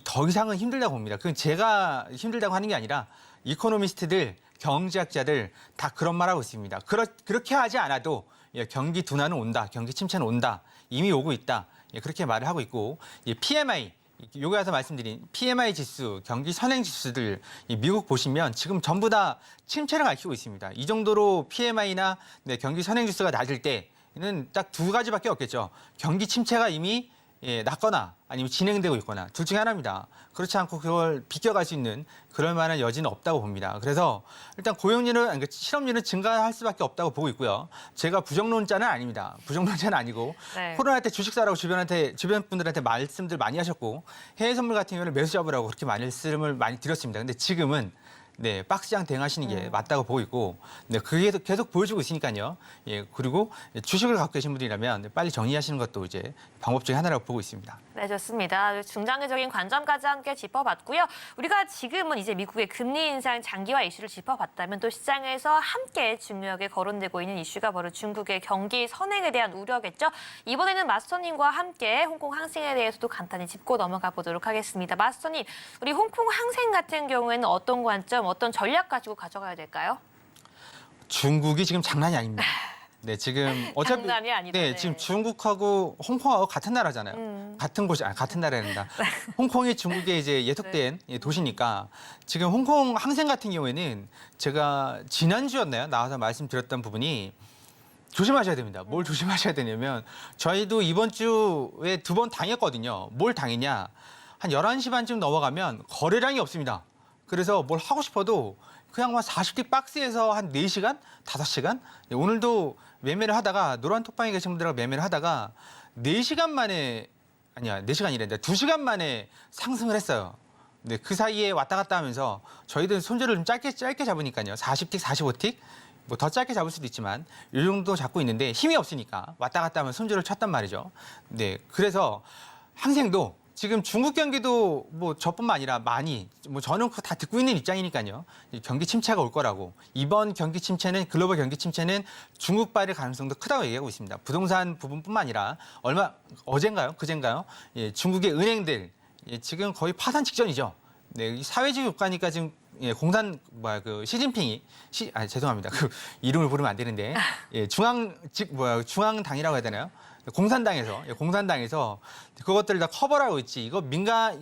더 이상은 힘들다고 봅니다. 그건 제가 힘들다고 하는 게 아니라 이코노미스트들, 경제학자들 다 그런 말하고 있습니다. 그렇게 하지 않아도 경기 둔화는 온다, 경기 침체는 온다, 이미 오고 있다. 그렇게 말을 하고 있고 PMI, 여기 와서 말씀드린 PMI 지수, 경기 선행 지수들 미국 보시면 지금 전부 다 침체를 가리키고 있습니다. 이 정도로 PMI나 경기 선행 지수가 낮을 때는 딱 두 가지밖에 없겠죠. 경기 침체가 이미 났거나 아니면 진행되고 있거나 둘 중에 하나입니다. 그렇지 않고 그걸 비껴갈 수 있는 그럴 만한 여지는 없다고 봅니다. 그래서 일단 그러니까 실업률은 증가할 수밖에 없다고 보고 있고요. 제가 부정론자는 아닙니다. 부정론자는 아니고 네. 코로나 때 주식 사라고 주변 분들한테 말씀들 많이 하셨고 해외 선물 같은 경우는 매수 잡으라고 그렇게 말씀을 많이 드렸습니다. 근데 지금은 박스장 대응하시는 게 맞다고 보고 있고, 그게 계속 보여주고 있으니까요. 그리고 주식을 갖고 계신 분들이라면 빨리 정리하시는 것도 이제 방법 중에 하나라고 보고 있습니다. 네, 좋습니다. 중장기적인 관점까지 함께 짚어봤고요. 우리가 지금은 이제 미국의 금리 인상 장기화 이슈를 짚어봤다면 또 시장에서 함께 중요하게 거론되고 있는 이슈가 바로 중국의 경기 선행에 대한 우려겠죠. 이번에는 마스터님과 함께 홍콩 항생에 대해서도 간단히 짚고 넘어가 보도록 하겠습니다. 마스터님, 우리 홍콩 항생 같은 경우에는 어떤 관점, 어떤 전략 가지고 가져가야 될까요? 중국이 지금 장난이 아닙니다. 지금 어차피 장난이 아니다. 네. 지금 중국하고 홍콩하고 같은 나라잖아요. 같은 곳이 같은 나라입니다. 홍콩이 중국에 이제 예속된 도시니까 지금 홍콩 항생 같은 경우에는 제가 지난주였나요? 나와서 말씀드렸던 부분이 조심하셔야 됩니다. 뭘 조심하셔야 되냐면 저희도 이번 주에 2번 당했거든요. 뭘 당했냐? 한 11시 반쯤 넘어가면 거래량이 없습니다. 그래서 뭘 하고 싶어도 그냥 막 40대 박스에서 한 4시간, 5시간? 오늘도 매매를 하다가 노란 톡방에 계신 분들하고 매매를 하다가 4시간 만에 4시간이란다. 2시간 만에 상승을 했어요. 네, 그 사이에 왔다 갔다 하면서 저희들 손절을 좀 짧게 잡으니까요. 40틱, 45틱, 뭐 더 짧게 잡을 수도 있지만 이 정도 잡고 있는데 힘이 없으니까 왔다 갔다 하면 손절을 쳤단 말이죠. 네, 그래서 항생도 지금 중국 경기도 뭐 저뿐만 아니라 많이 뭐 저는 그거 다 듣고 있는 입장이니까요. 이 경기 침체가 올 거라고 이번 경기 침체는 글로벌 경기 침체는 중국발의 가능성도 크다고 얘기하고 있습니다. 부동산 부분뿐만 아니라 어젠가요, 그젠가요? 예, 중국의 은행들 예, 지금 거의 파산 직전이죠. 네, 이 사회주의 국가니까 지금 예, 시진핑이 죄송합니다. 그 이름을 부르면 안 되는데 예, 중앙당이라고 해야 되나요? 공산당에서 그것들을 다 커버하고 있지. 이거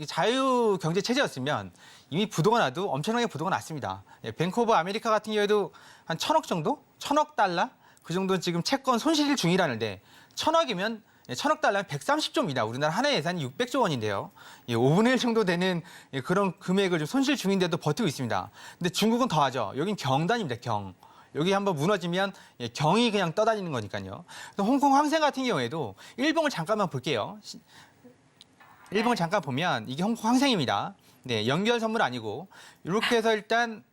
자유 경제 체제였으면 이미 부도가 나도 엄청나게 부도가 났습니다. 예, 뱅크 오브 아메리카 같은 경우에도 한 1,000억 정도? 1,000억 달러? 그 정도 지금 채권 손실 중이라는데 1,000억이면 1,000억 달러면 130조입니다. 우리나라 한 해 예산이 600조 원인데요. 예, 5분의 1 정도 되는 예, 그런 금액을 좀 손실 중인데도 버티고 있습니다. 근데 중국은 더하죠. 여긴 경단입니다. 경. 여기 한번 무너지면 예, 경이 그냥 떠다니는 거니까요. 그래서 홍콩 항생 같은 경우에도 일봉을 잠깐만 볼게요. 일봉을 잠깐 보면 이게 홍콩 항생입니다. 네, 연결 선물 아니고 이렇게 해서 일단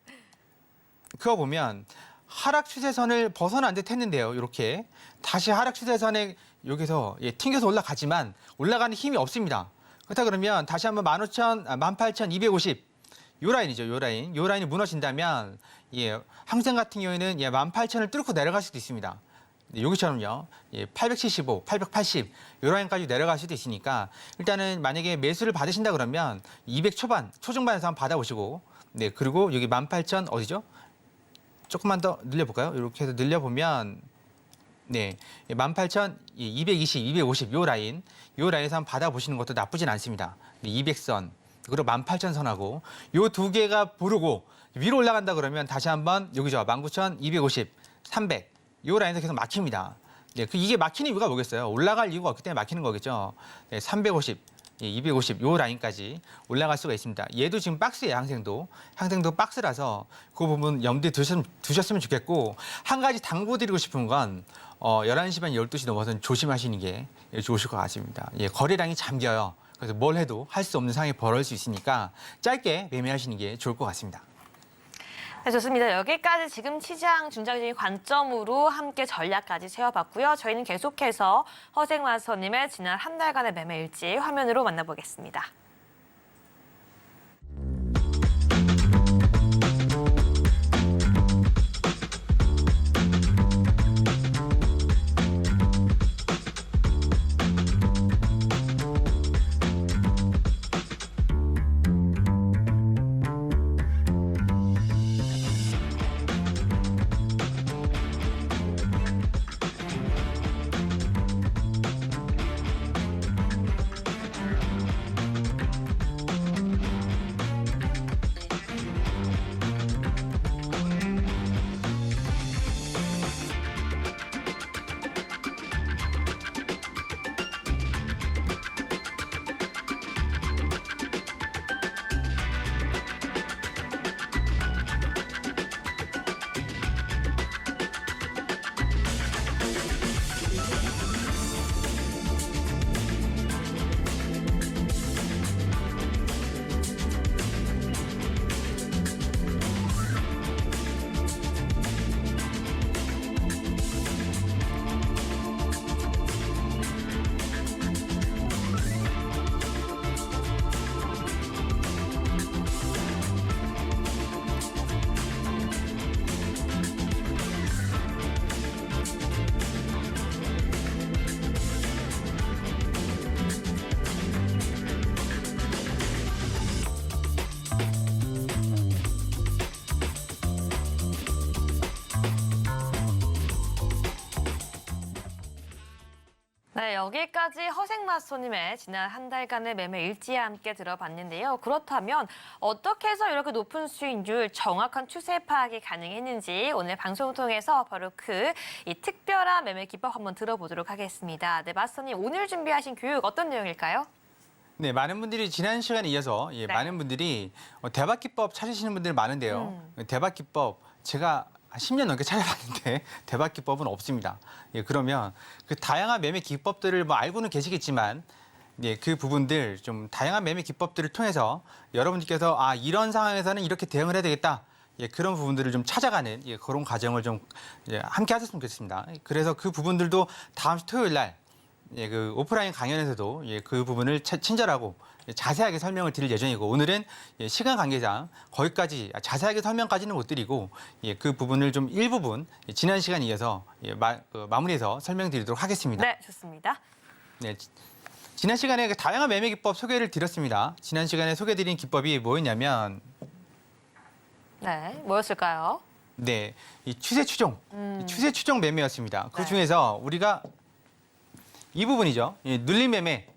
그거 보면 하락 추세선을 벗어난 듯 했는데요. 이렇게 다시 하락 추세선에 여기서 예, 튕겨서 올라가지만 올라가는 힘이 없습니다. 그렇다 그러면 다시 한번 18,250 요 라인이죠. 요 라인이 무너진다면 예, 항생 같은 경우에는 예, 18,000을 뚫고 내려갈 수도 있습니다. 네, 여기처럼요. 예, 875, 880 요 라인까지 내려갈 수도 있으니까 일단은 만약에 매수를 받으신다 그러면 200 초중반에서 한번 받아보시고 네, 그리고 여기 18,000 어디죠? 조금만 더 늘려볼까요? 이렇게 해서 늘려보면 네, 18,220, 250 요 라인에서 한번 받아보시는 것도 나쁘진 않습니다. 200선 그리고 18,000선하고 요 두 개가 부르고 위로 올라간다 그러면 다시 한번 여기죠. 19,250, 300 요 라인에서 계속 막힙니다. 네, 이게 막히는 이유가 뭐겠어요? 올라갈 이유가 없기 때문에 막히는 거겠죠. 네, 350, 250 요 라인까지 올라갈 수가 있습니다. 얘도 지금 박스예요. 항생도 박스라서 그 부분 염두에 두셨으면 좋겠고 한 가지 당부드리고 싶은 건 11시 반 12시 넘어서는 조심하시는 게 좋으실 것 같습니다. 예, 거래량이 잠겨요. 그래서 뭘 해도 할 수 없는 상황이 벌어질 수 있으니까 짧게 매매하시는 게 좋을 것 같습니다. 네, 좋습니다. 여기까지 지금 시장 중장기적인 관점으로 함께 전략까지 세워봤고요. 저희는 계속해서 허생마서님의 지난 한 달간의 매매 일지 화면으로 만나보겠습니다. 네, 여기까지 허생마소님의 지난 한 달간의 매매 일지와 함께 들어봤는데요. 그렇다면 어떻게 해서 이렇게 높은 수익률, 정확한 추세 파악이 가능했는지 오늘 방송을 통해서 바로 이 특별한 매매 기법 한번 들어보도록 하겠습니다. 네, 마소님 오늘 준비하신 교육 어떤 내용일까요? 네, 많은 분들이 지난 시간에 이어서 네. 많은 분들이 대박 기법 찾으시는 분들 많은데요. 대박 기법 제가 10년 넘게 찾아봤는데 대박 기법은 없습니다. 예, 그러면 그 다양한 매매 기법들을 뭐 알고는 계시겠지만 예, 그 부분들 좀 다양한 매매 기법들을 통해서 여러분들께서 이런 상황에서는 이렇게 대응을 해야 되겠다. 예, 그런 부분들을 좀 찾아가는 그런 과정을 좀 함께 하셨으면 좋겠습니다. 그래서 그 부분들도 다음 주 토요일 날 그 오프라인 강연에서도 그 부분을 친절하고 자세하게 설명을 드릴 예정이고 오늘은 시간 관계상 거기까지 자세하게 설명까지는 못 드리고 그 부분을 좀 일부분 지난 시간에 이어서 마무리해서 설명드리도록 하겠습니다. 네, 좋습니다. 네, 지난 시간에 다양한 매매 기법 소개를 드렸습니다. 지난 시간에 소개드린 기법이 뭐였냐면 네, 뭐였을까요? 네, 이 추세 추종, 추세 추종 매매였습니다. 그 네. 중에서 우리가 이 부분이죠. 눌림 매매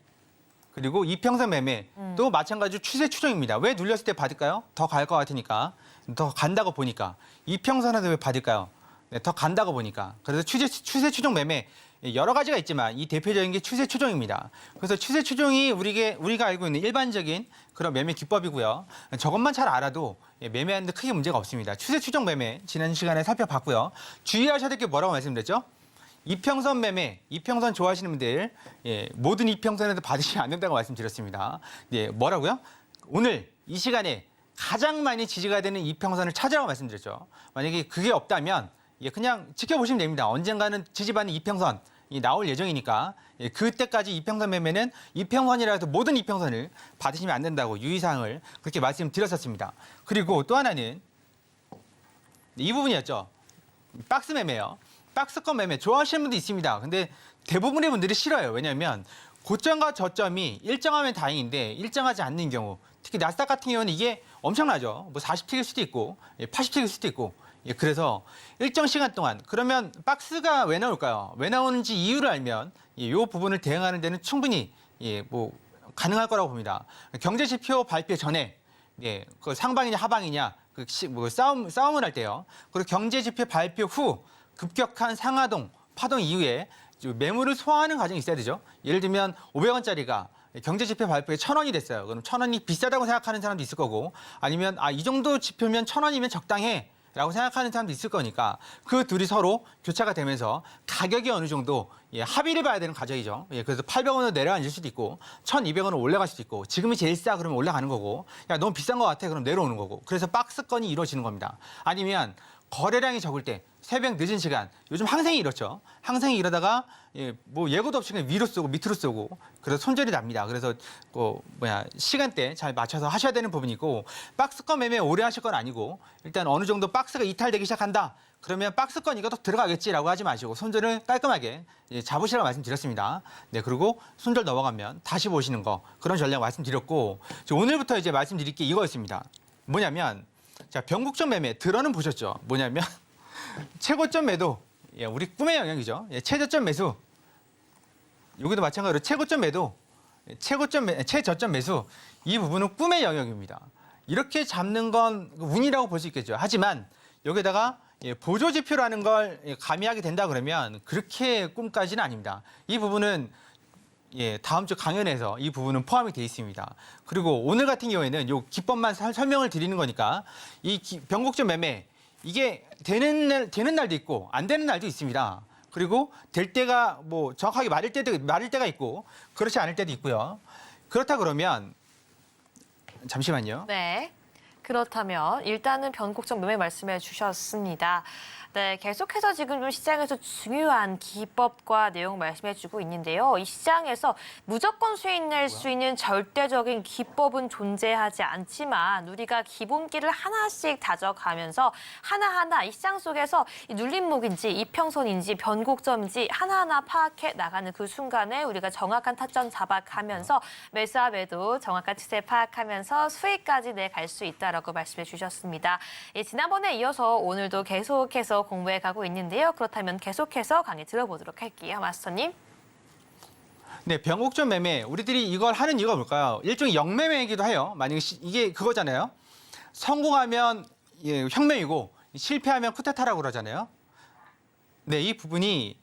그리고 이평선 매매 또 마찬가지로 추세 추종입니다. 왜 눌렸을 때 받을까요? 더 갈 것 같으니까 더 간다고 보니까 이평선에도 왜 받을까요? 네, 더 간다고 보니까 그래서 추세 추종 매매 여러 가지가 있지만 이 대표적인 게 추세 추종입니다. 그래서 추세 추종이 우리가 알고 있는 일반적인 그런 매매 기법이고요. 저것만 잘 알아도 매매하는데 크게 문제가 없습니다. 추세 추종 매매 지난 시간에 살펴봤고요. 주의하셔야 될 게 뭐라고 말씀드렸죠? 이평선 매매, 이평선 좋아하시는 분들 모든 이평선에도 받으시면 안 된다고 말씀드렸습니다. 뭐라고요? 오늘 이 시간에 가장 많이 지지가 되는 이평선을 찾으라고 말씀드렸죠. 만약에 그게 없다면 그냥 지켜보시면 됩니다. 언젠가는 지지받는 이평선 나올 예정이니까 그때까지 이평선 매매는 이평선이라 해서 모든 이평선을 받으시면 안 된다고 유의사항을 그렇게 말씀드렸었습니다. 그리고 또 하나는 이 부분이었죠. 박스 매매요. 박스권 매매 좋아하시는 분도 있습니다. 근데 대부분의 분들이 싫어요. 왜냐하면 고점과 저점이 일정하면 다행인데 일정하지 않는 경우 특히 나스닥 같은 경우는 이게 엄청나죠. 뭐 40틱일 수도 있고 80틱일 수도 있고 그래서 일정 시간 동안 그러면 박스가 왜 나올까요? 왜 나오는지 이유를 알면 이 부분을 대응하는 데는 충분히 뭐 가능할 거라고 봅니다. 경제 지표 발표 전에 그 상방이냐 하방이냐 뭐 싸움을 할 때요. 그리고 경제 지표 발표 후 급격한 상하동, 파동 이후에 매물을 소화하는 과정이 있어야 되죠. 예를 들면 500원짜리가 경제지표 발표에 1,000원이 됐어요. 그럼 1,000원이 비싸다고 생각하는 사람도 있을 거고 아니면 이 정도 지표면 1,000원이면 적당해 라고 생각하는 사람도 있을 거니까 그 둘이 서로 교차가 되면서 가격이 어느 정도 합의를 봐야 되는 과정이죠. 그래서 800원으로 내려앉을 수도 있고 1,200원으로 올라갈 수도 있고 지금이 제일 싸 그러면 올라가는 거고 야 너무 비싼 것 같아 그럼 내려오는 거고 그래서 박스권이 이루어지는 겁니다. 아니면 거래량이 적을 때 새벽 늦은 시간 요즘 항생이 이렇죠. 항생이 이러다가 뭐 예고도 없이 그냥 위로 쏘고 밑으로 쏘고 그래서 손절이 납니다. 그래서 시간대 잘 맞춰서 하셔야 되는 부분이고 박스권 매매 오래 하실 건 아니고 일단 어느 정도 박스가 이탈되기 시작한다. 그러면 박스권 이거 또 들어가겠지라고 하지 마시고 손절을 깔끔하게 잡으시라고 말씀드렸습니다. 네, 그리고 손절 넘어가면 다시 보시는 거 그런 전략 말씀드렸고 오늘부터 이제 말씀드릴 게 이거였습니다. 뭐냐면 자 변곡점 매매 들어는 보셨죠? 뭐냐면 최고점 매도 우리 꿈의 영역이죠. 최저점 매수 여기도 마찬가지로 최고점 매도 최저점 매수 이 부분은 꿈의 영역입니다. 이렇게 잡는 건 운이라고 볼 수 있겠죠. 하지만 여기다가 보조 지표라는 걸 가미하게 된다 그러면 그렇게 꿈까지는 아닙니다. 이 부분은 다음 주 강연에서 이 부분은 포함이 되어 있습니다. 그리고 오늘 같은 경우에는 이 기법만 설명을 드리는 거니까 이 변곡점 매매 이게 되는 날도 있고 안 되는 날도 있습니다. 그리고 될 때가 뭐 정확하게 맞을 때가 있고 그렇지 않을 때도 있고요. 그렇다 그러면 잠시만요. 네. 그렇다면 일단은 변곡점 매매 말씀해 주셨습니다. 네, 계속해서 지금 좀 시장에서 중요한 기법과 내용 말씀해주고 있는데요. 이 시장에서 무조건 수익 낼 수 있는 절대적인 기법은 존재하지 않지만 우리가 기본기를 하나씩 다져가면서 하나하나 이 시장 속에서 이 눌림목인지 이평선인지 변곡점인지 하나하나 파악해 나가는 그 순간에 우리가 정확한 타점 잡아가면서 매수와 매도 정확한 추세 파악하면서 수익까지 내갈 수 있다라고 말씀해 주셨습니다. 지난번에 이어서 오늘도 계속해서 공부해 가고 있는데요. 그렇다면 계속해서 강의 들어보도록 할게요. 마스터님. 네, 변곡점 매매. 우리들이 이걸 하는 이유가 뭘까요? 일종의 역매매이기도 해요. 만약에 이게 그거잖아요. 성공하면 혁명이고 실패하면 쿠데타라고 그러잖아요. 네, 이 부분이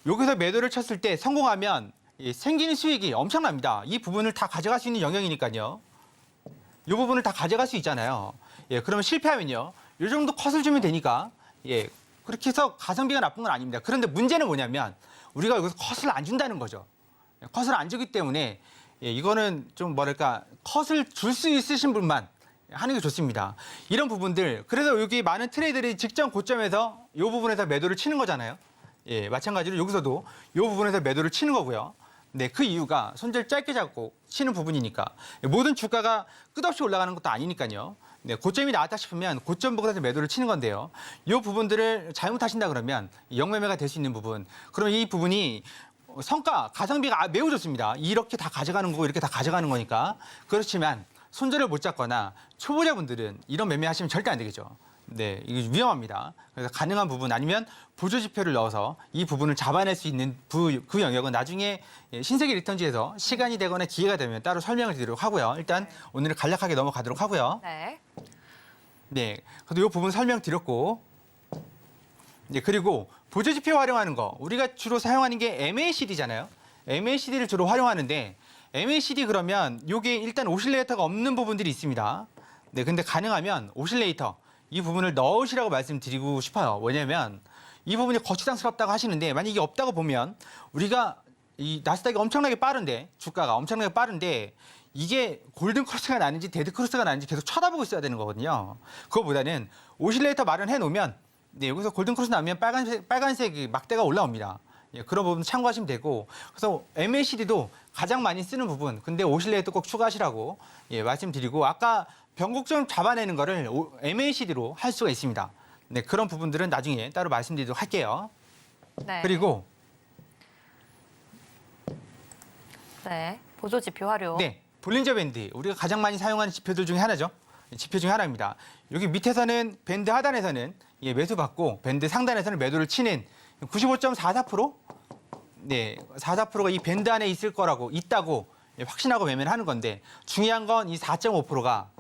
여기서 매도를 쳤을 때 성공하면 생기는 수익이 엄청납니다. 이 부분을 다 가져갈 수 있는 영역이니까요. 이 부분을 다 가져갈 수 있잖아요. 그러면 실패하면요. 이 정도 컷을 주면 되니까 그렇게 해서 가성비가 나쁜 건 아닙니다. 그런데 문제는 뭐냐면 우리가 여기서 컷을 안 준다는 거죠. 컷을 안 주기 때문에 이거는 좀 뭐랄까 컷을 줄 수 있으신 분만 하는 게 좋습니다. 이런 부분들 그래서 여기 많은 트레이더들이 직전 고점에서 이 부분에서 매도를 치는 거잖아요. 예, 마찬가지로 여기서도 이 부분에서 매도를 치는 거고요. 네, 그 이유가 손절 짧게 잡고 치는 부분이니까 모든 주가가 끝없이 올라가는 것도 아니니까요. 네, 고점이 나왔다 싶으면 고점 부근에서 매도를 치는 건데요. 이 부분들을 잘못하신다 그러면 영매매가 될 수 있는 부분. 그러면 이 부분이 성과, 가성비가 매우 좋습니다. 이렇게 다 가져가는 거고 이렇게 다 가져가는 거니까. 그렇지만 손절을 못 잡거나 초보자분들은 이런 매매하시면 절대 안 되겠죠. 네, 이게 위험합니다. 그래서 가능한 부분 아니면 보조 지표를 넣어서 이 부분을 잡아낼 수 있는 그 영역은 나중에 신세계 리턴즈에서 시간이 되거나 기회가 되면 따로 설명을 드리도록 하고요. 일단 오늘은 간략하게 넘어가도록 하고요. 네. 네, 그래도 이 부분 설명드렸고, 네, 그리고 보조 지표 활용하는 거 우리가 주로 사용하는 게 MACD잖아요. MACD를 주로 활용하는데 MACD 그러면 이게 일단 오실레이터가 없는 부분들이 있습니다. 네, 근데 가능하면 오실레이터 이 부분을 넣으시라고 말씀드리고 싶어요. 왜냐하면 이 부분이 거추장스럽다고 하시는데 만약에 이게 없다고 보면 우리가 이 나스닥이 엄청나게 빠른데 주가가 엄청나게 빠른데 이게 골든 크로스가 나는지 데드 크로스가 나는지 계속 쳐다보고 있어야 되는 거거든요. 그거보다는 오실레이터 마련해 놓으면 네, 여기서 골든 크로스 나면 빨간색 막대가 올라옵니다. 예, 그런 부분 참고하시면 되고 그래서 MACD도 가장 많이 쓰는 부분 근데 오실레이터 꼭 추가하시라고 예, 말씀드리고 아까 변곡점 잡아내는 거를 MACD로 할 수가 있습니다. 네, 그런 부분들은 나중에 따로 말씀드리도록 할게요. 네. 그리고 네. 보조 지표 활용. 네, 볼린저 밴드 우리가 가장 많이 사용하는 지표들 중에 하나죠. 지표 중에 하나입니다. 여기 밑에서는 밴드 하단에서는 예, 매수 받고 밴드 상단에서는 매도를 치는 95.44%? 네, 44%가 이 밴드 안에 있을 거라고 있다고 예, 확신하고 매매를 하는 건데 중요한 건 이 4.5%가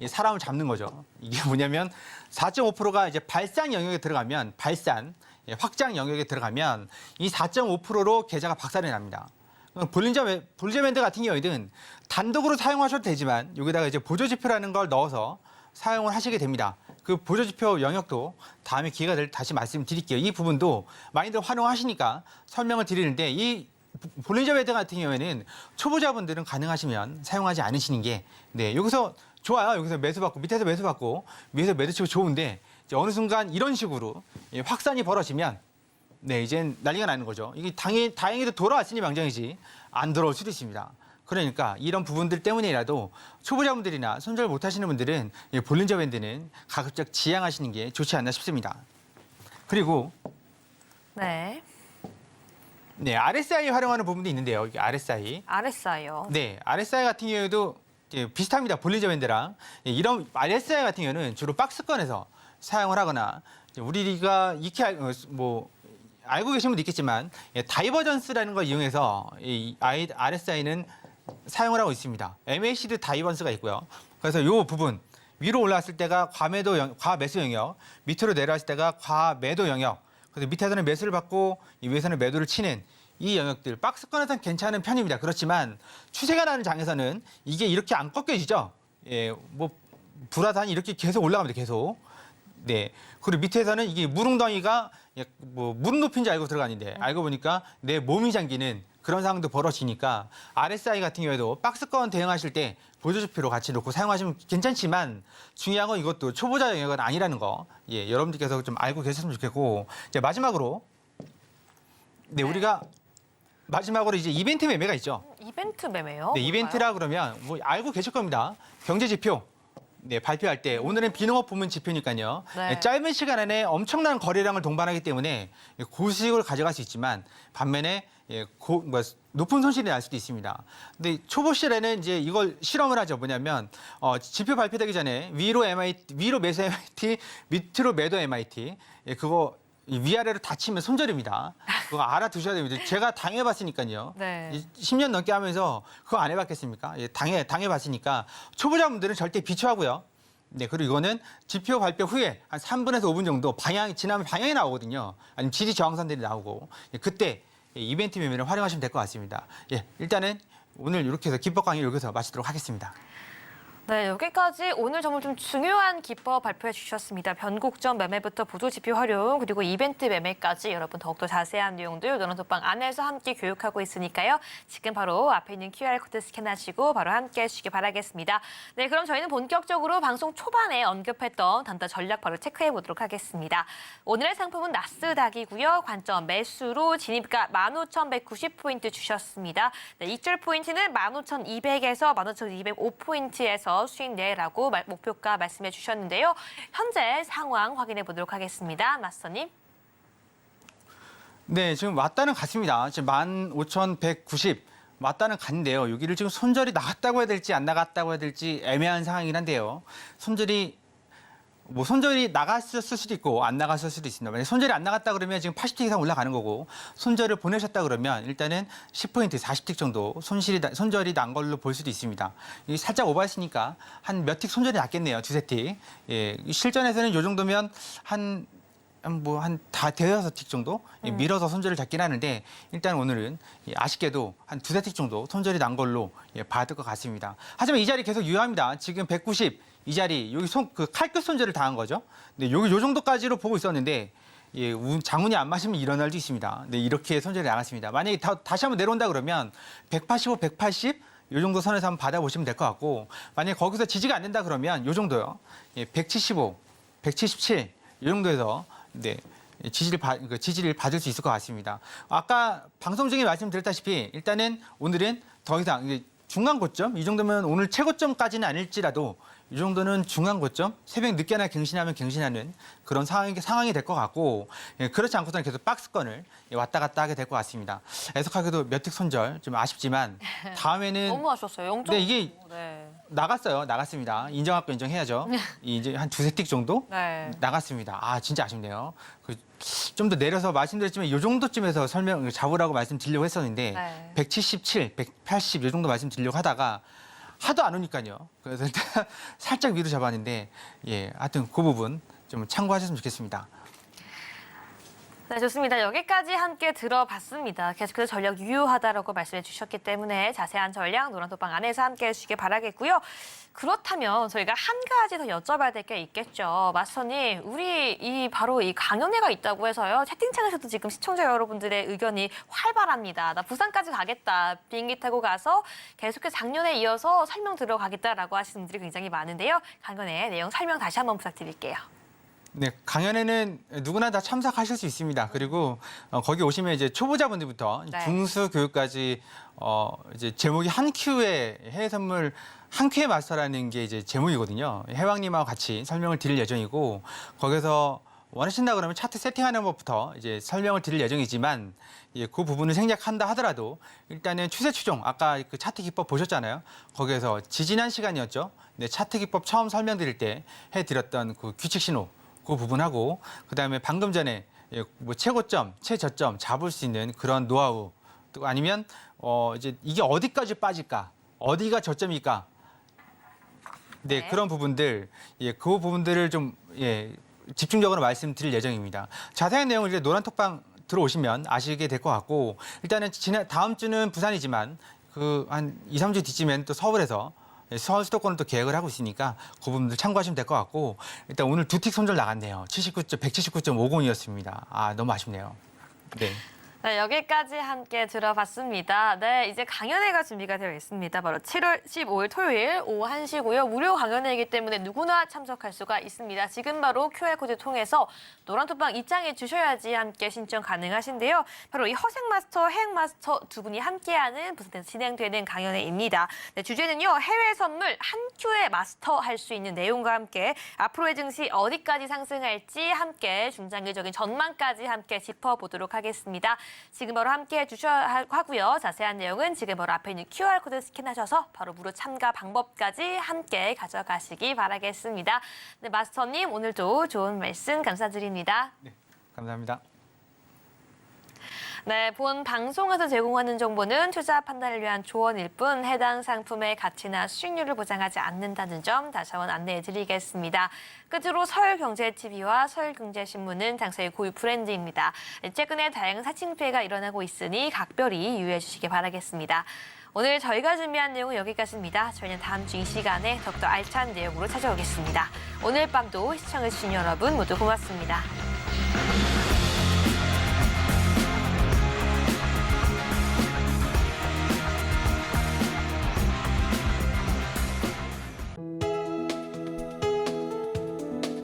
사람을 잡는 거죠. 이게 뭐냐면 4.5%가 이제 발산 영역에 들어가면 예, 확장 영역에 들어가면 이 4.5%로 계좌가 박살이 납니다. 볼린저 밴드 같은 경우에는 단독으로 사용하셔도 되지만 여기다가 이제 보조 지표라는 걸 넣어서 사용을 하시게 됩니다. 그 보조 지표 영역도 다음에 기회가 될 다시 말씀드릴게요. 이 부분도 많이들 활용하시니까 설명을 드리는데 이 볼린저 밴드 같은 경우에는 초보자분들은 가능하시면 사용하지 않으시는 게 네, 여기서 좋아요. 여기서 매수받고 밑에서 매수받고 위에서 매도치고 좋은데 이제 어느 순간 이런 식으로 확산이 벌어지면 네, 이젠 난리가 나는 거죠. 이게 다행히도 돌아왔으니 망정이지 안 돌아올 수도 있습니다. 그러니까 이런 부분들 때문이라도 초보자분들이나 손절 못하시는 분들은 볼린저 밴드는 가급적 지양하시는 게 좋지 않나 싶습니다. 그리고 네. 네, RSI 활용하는 부분도 있는데요. 이게 RSI. RSI요. 네, RSI 같은 경우에도 비슷합니다. 볼린저 밴드랑 이런 RSI 같은 경우는 주로 박스권에서 사용을 하거나 우리가 익히 알고 계신 분도 있겠지만 다이버전스라는 걸 이용해서 이 RSI는 사용을 하고 있습니다. MACD 다이버전스가 있고요. 그래서 이 부분 위로 올라왔을 때가 과매수 영역, 밑으로 내려왔을 때가 과매도 영역. 그래서 밑에서는 매수를 받고 이 위에서는 매도를 치는 이 영역들 박스권에서는 괜찮은 편입니다. 그렇지만 추세가 나는 장에서는 이게 이렇게 안 꺾여지죠. 예, 불화산이 이렇게 계속 올라갑니다. 계속. 네. 그리고 밑에서는 이게 무릉덩이가 무릎 높인 줄 알고 들어가는데 알고 보니까 내 몸이 잠기는 그런 상황도 벌어지니까 RSI 같은 경우에도 박스권 대응하실 때 보조지표로 같이 놓고 사용하시면 괜찮지만 중요한 건 이것도 초보자 영역은 아니라는 거 예, 여러분들께서 좀 알고 계셨으면 좋겠고 이제 마지막으로 네, 우리가 마지막으로 이제 이벤트 매매가 있죠. 이벤트 매매요? 네, 이벤트라 그러면 알고 계실 겁니다. 경제지표. 네, 발표할 때 오늘은 비농업 부문 지표니까요. 네. 짧은 시간 안에 엄청난 거래량을 동반하기 때문에 고수익을 가져갈 수 있지만 반면에 높은 손실이 날 수도 있습니다. 근데 초보 시절에는 이제 이걸 실험을 하죠. 뭐냐면 지표 발표되기 전에 위로 매수 MIT, 밑으로 매도 MIT. 예, 그거 위아래로 다치면 손절입니다. 그거 알아두셔야 됩니다. 제가 당해봤으니까요. 네. 10년 넘게 하면서 그거 안 해봤겠습니까? 예, 당해봤으니까 초보자분들은 절대 비추하고요. 네, 그리고 이거는 지표 발표 후에 한 3분에서 5분 정도 지나면 방향이 나오거든요. 아니면 지지 저항선들이 나오고 예, 그때 이벤트 매매를 활용하시면 될 것 같습니다. 예, 일단은 오늘 이렇게 해서 기법 강의 여기서 마치도록 하겠습니다. 네, 여기까지 오늘 정말 좀 중요한 기법 발표해 주셨습니다. 변곡점 매매부터 보조지표 활용, 그리고 이벤트 매매까지 여러분 더욱더 자세한 내용들 노란톡방 안에서 함께 교육하고 있으니까요. 지금 바로 앞에 있는 QR코드 스캔하시고 바로 함께 해주시기 바라겠습니다. 네, 그럼 저희는 본격적으로 방송 초반에 언급했던 단타 전략 바로 체크해 보도록 하겠습니다. 오늘의 상품은 나스닥이고요. 관점 매수로 진입가 15,190포인트 주셨습니다. 네, 익절 포인트는 15,200에서 15,205포인트에서 수익 내라고 목표가 말씀해 주셨는데요. 현재 상황 확인해 보도록 하겠습니다. 마스터님. 네, 지금 왔다는 같습니다. 지금 15,190 왔다는 같은데요. 여기를 지금 손절이 나갔다고 해야 될지 안 나갔다고 해야 될지 애매한 상황이긴 한데요. 손절이 나갔을 수도 있고 안 나갔을 수도 있습니다. 만약 손절이 안 나갔다 그러면 지금 80틱 이상 올라가는 거고 손절을 보내셨다 그러면 일단은 10포인트, 40틱 정도 손절이 난 걸로 볼 수도 있습니다. 이게 살짝 오버했으니까 한 몇 틱 손절이 났겠네요. 두세 틱. 예, 실전에서는 이 정도면 다 대여섯 틱 정도 밀어서 손절을 잡긴 하는데 일단 오늘은 아쉽게도 한 두세 틱 정도 손절이 난 걸로 봐야 될 것 같습니다. 하지만 이 자리 계속 유효합니다. 지금 190 이 자리 여기 칼끝 손절을 당한 거죠. 네, 여기 요 정도까지로 보고 있었는데 장운이 안 맞으면 일어날 날도 있습니다. 네, 이렇게 손절이 나갔습니다. 만약에 다시 한번 내려온다 그러면 185, 180 이 정도 선에서 한번 받아보시면 될 것 같고 만약에 거기서 지지가 안 된다 그러면 이 정도요. 175, 177 이 정도에서 네, 지지를 받을 수 있을 것 같습니다. 아까 방송 중에 말씀드렸다시피 일단은 오늘은 더 이상 중간 고점 이 정도면 오늘 최고점까지는 아닐지라도 이 정도는 중간 고점 새벽 늦게나 갱신하면 갱신하는 그런 상황이 될 것 같고 그렇지 않고서는 계속 박스권을 왔다 갔다 하게 될 것 같습니다. 애석하게도 몇 틱 손절 좀 아쉽지만 다음에는 너무 아쉬웠어요. 0.5. 네, 이게 네. 나갔습니다. 인정할 거 인정해야죠. 이제 한 두세 틱 정도 네. 나갔습니다. 아 진짜 아쉽네요. 좀 더 내려서 말씀드렸지만 이 정도쯤에서 잡으라고 말씀드리려고 했었는데 네. 177, 180 이 정도 말씀드리려고 하다가 하도 안 오니까요. 그래서 일단 살짝 위로 잡았는데 하여튼 그 부분 좀 참고하셨으면 좋겠습니다. 네, 좋습니다. 여기까지 함께 들어봤습니다. 계속해서 전략 유효하다라고 말씀해 주셨기 때문에 자세한 전략 노란톡방 안에서 함께 해주시길 바라겠고요. 그렇다면 저희가 한 가지 더 여쭤봐야 될 게 있겠죠. 마스터님, 우리 바로 이 강연회가 있다고 해서요. 채팅창에서도 지금 시청자 여러분들의 의견이 활발합니다. 나 부산까지 가겠다. 비행기 타고 가서 계속해서 작년에 이어서 설명 들어가겠다라고 하시는 분들이 굉장히 많은데요. 강연회 내용 설명 다시 한번 부탁드릴게요. 네, 강연에는 누구나 다 참석하실 수 있습니다. 그리고 거기 오시면 이제 초보자분들부터 네. 중수 교육까지 이제 제목이 한 큐의 해외 선물 한 큐의 마스터라는 게 이제 제목이거든요. 해왕님하고 같이 설명을 드릴 예정이고 거기서 원하신다 그러면 차트 세팅하는 것부터 이제 설명을 드릴 예정이지만 그 부분을 생략한다 하더라도 일단은 추세 추종 아까 그 차트 기법 보셨잖아요. 거기에서 지지난 시간이었죠. 네, 차트 기법 처음 설명드릴 때 해드렸던 그 규칙 신호 그 부분하고 그다음에 방금 전에 뭐 최고점, 최저점 잡을 수 있는 그런 노하우 또 아니면 이제 이게 어디까지 빠질까, 어디가 저점일까, 네, 그런 부분들, 그 부분들을 좀 집중적으로 말씀드릴 예정입니다. 자세한 내용을 이제 노란톡방 들어오시면 아시게 될 것 같고 일단은 다음 주는 부산이지만 그 한 2, 3주 뒤쯤엔 또 서울에서 서울 수도권을 또 계획을 하고 있으니까 그 부분들 참고하시면 될 것 같고 일단 오늘 두 틱 손절 나갔네요. 179.50이었습니다. 아 너무 아쉽네요. 네. 네, 여기까지 함께 들어봤습니다. 네, 이제 강연회가 준비가 되어 있습니다. 바로 7월 15일 토요일 오후 1시고요. 무료 강연회이기 때문에 누구나 참석할 수가 있습니다. 지금 바로 QR코드 통해서 노란톡방 입장해 주셔야지 함께 신청 가능하신데요. 바로 이 허생 마스터, 해행 마스터 두 분이 함께하는 부산에서 진행되는 강연회입니다. 네, 주제는요. 해외 선물 한 큐에 마스터할 수 있는 내용과 함께 앞으로의 증시 어디까지 상승할지 함께 중장기적인 전망까지 함께 짚어보도록 하겠습니다. 지금 바로 함께 해주셔야 하고요. 자세한 내용은 지금 바로 앞에 있는 QR코드 스캔하셔서 바로 무료 참가 방법까지 함께 가져가시기 바라겠습니다. 네, 마스터님 오늘도 좋은 말씀 감사드립니다. 네, 감사합니다. 네, 본 방송에서 제공하는 정보는 투자 판단을 위한 조언일 뿐 해당 상품의 가치나 수익률을 보장하지 않는다는 점 다시 한번 안내해드리겠습니다. 끝으로 서울경제TV와 서울경제신문은 당사의 고유 브랜드입니다. 최근에 다양한 사칭 피해가 일어나고 있으니 각별히 유의해 주시기 바라겠습니다. 오늘 저희가 준비한 내용은 여기까지입니다. 저희는 다음 주 이 시간에 더욱더 알찬 내용으로 찾아오겠습니다. 오늘 밤도 시청해주신 여러분 모두 고맙습니다.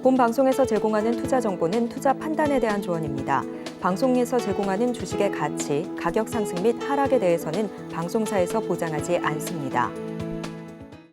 본 방송에서 제공하는 투자 정보는 투자 판단에 대한 조언입니다. 방송에서 제공하는 주식의 가치, 가격 상승 및 하락에 대해서는 방송사에서 보장하지 않습니다.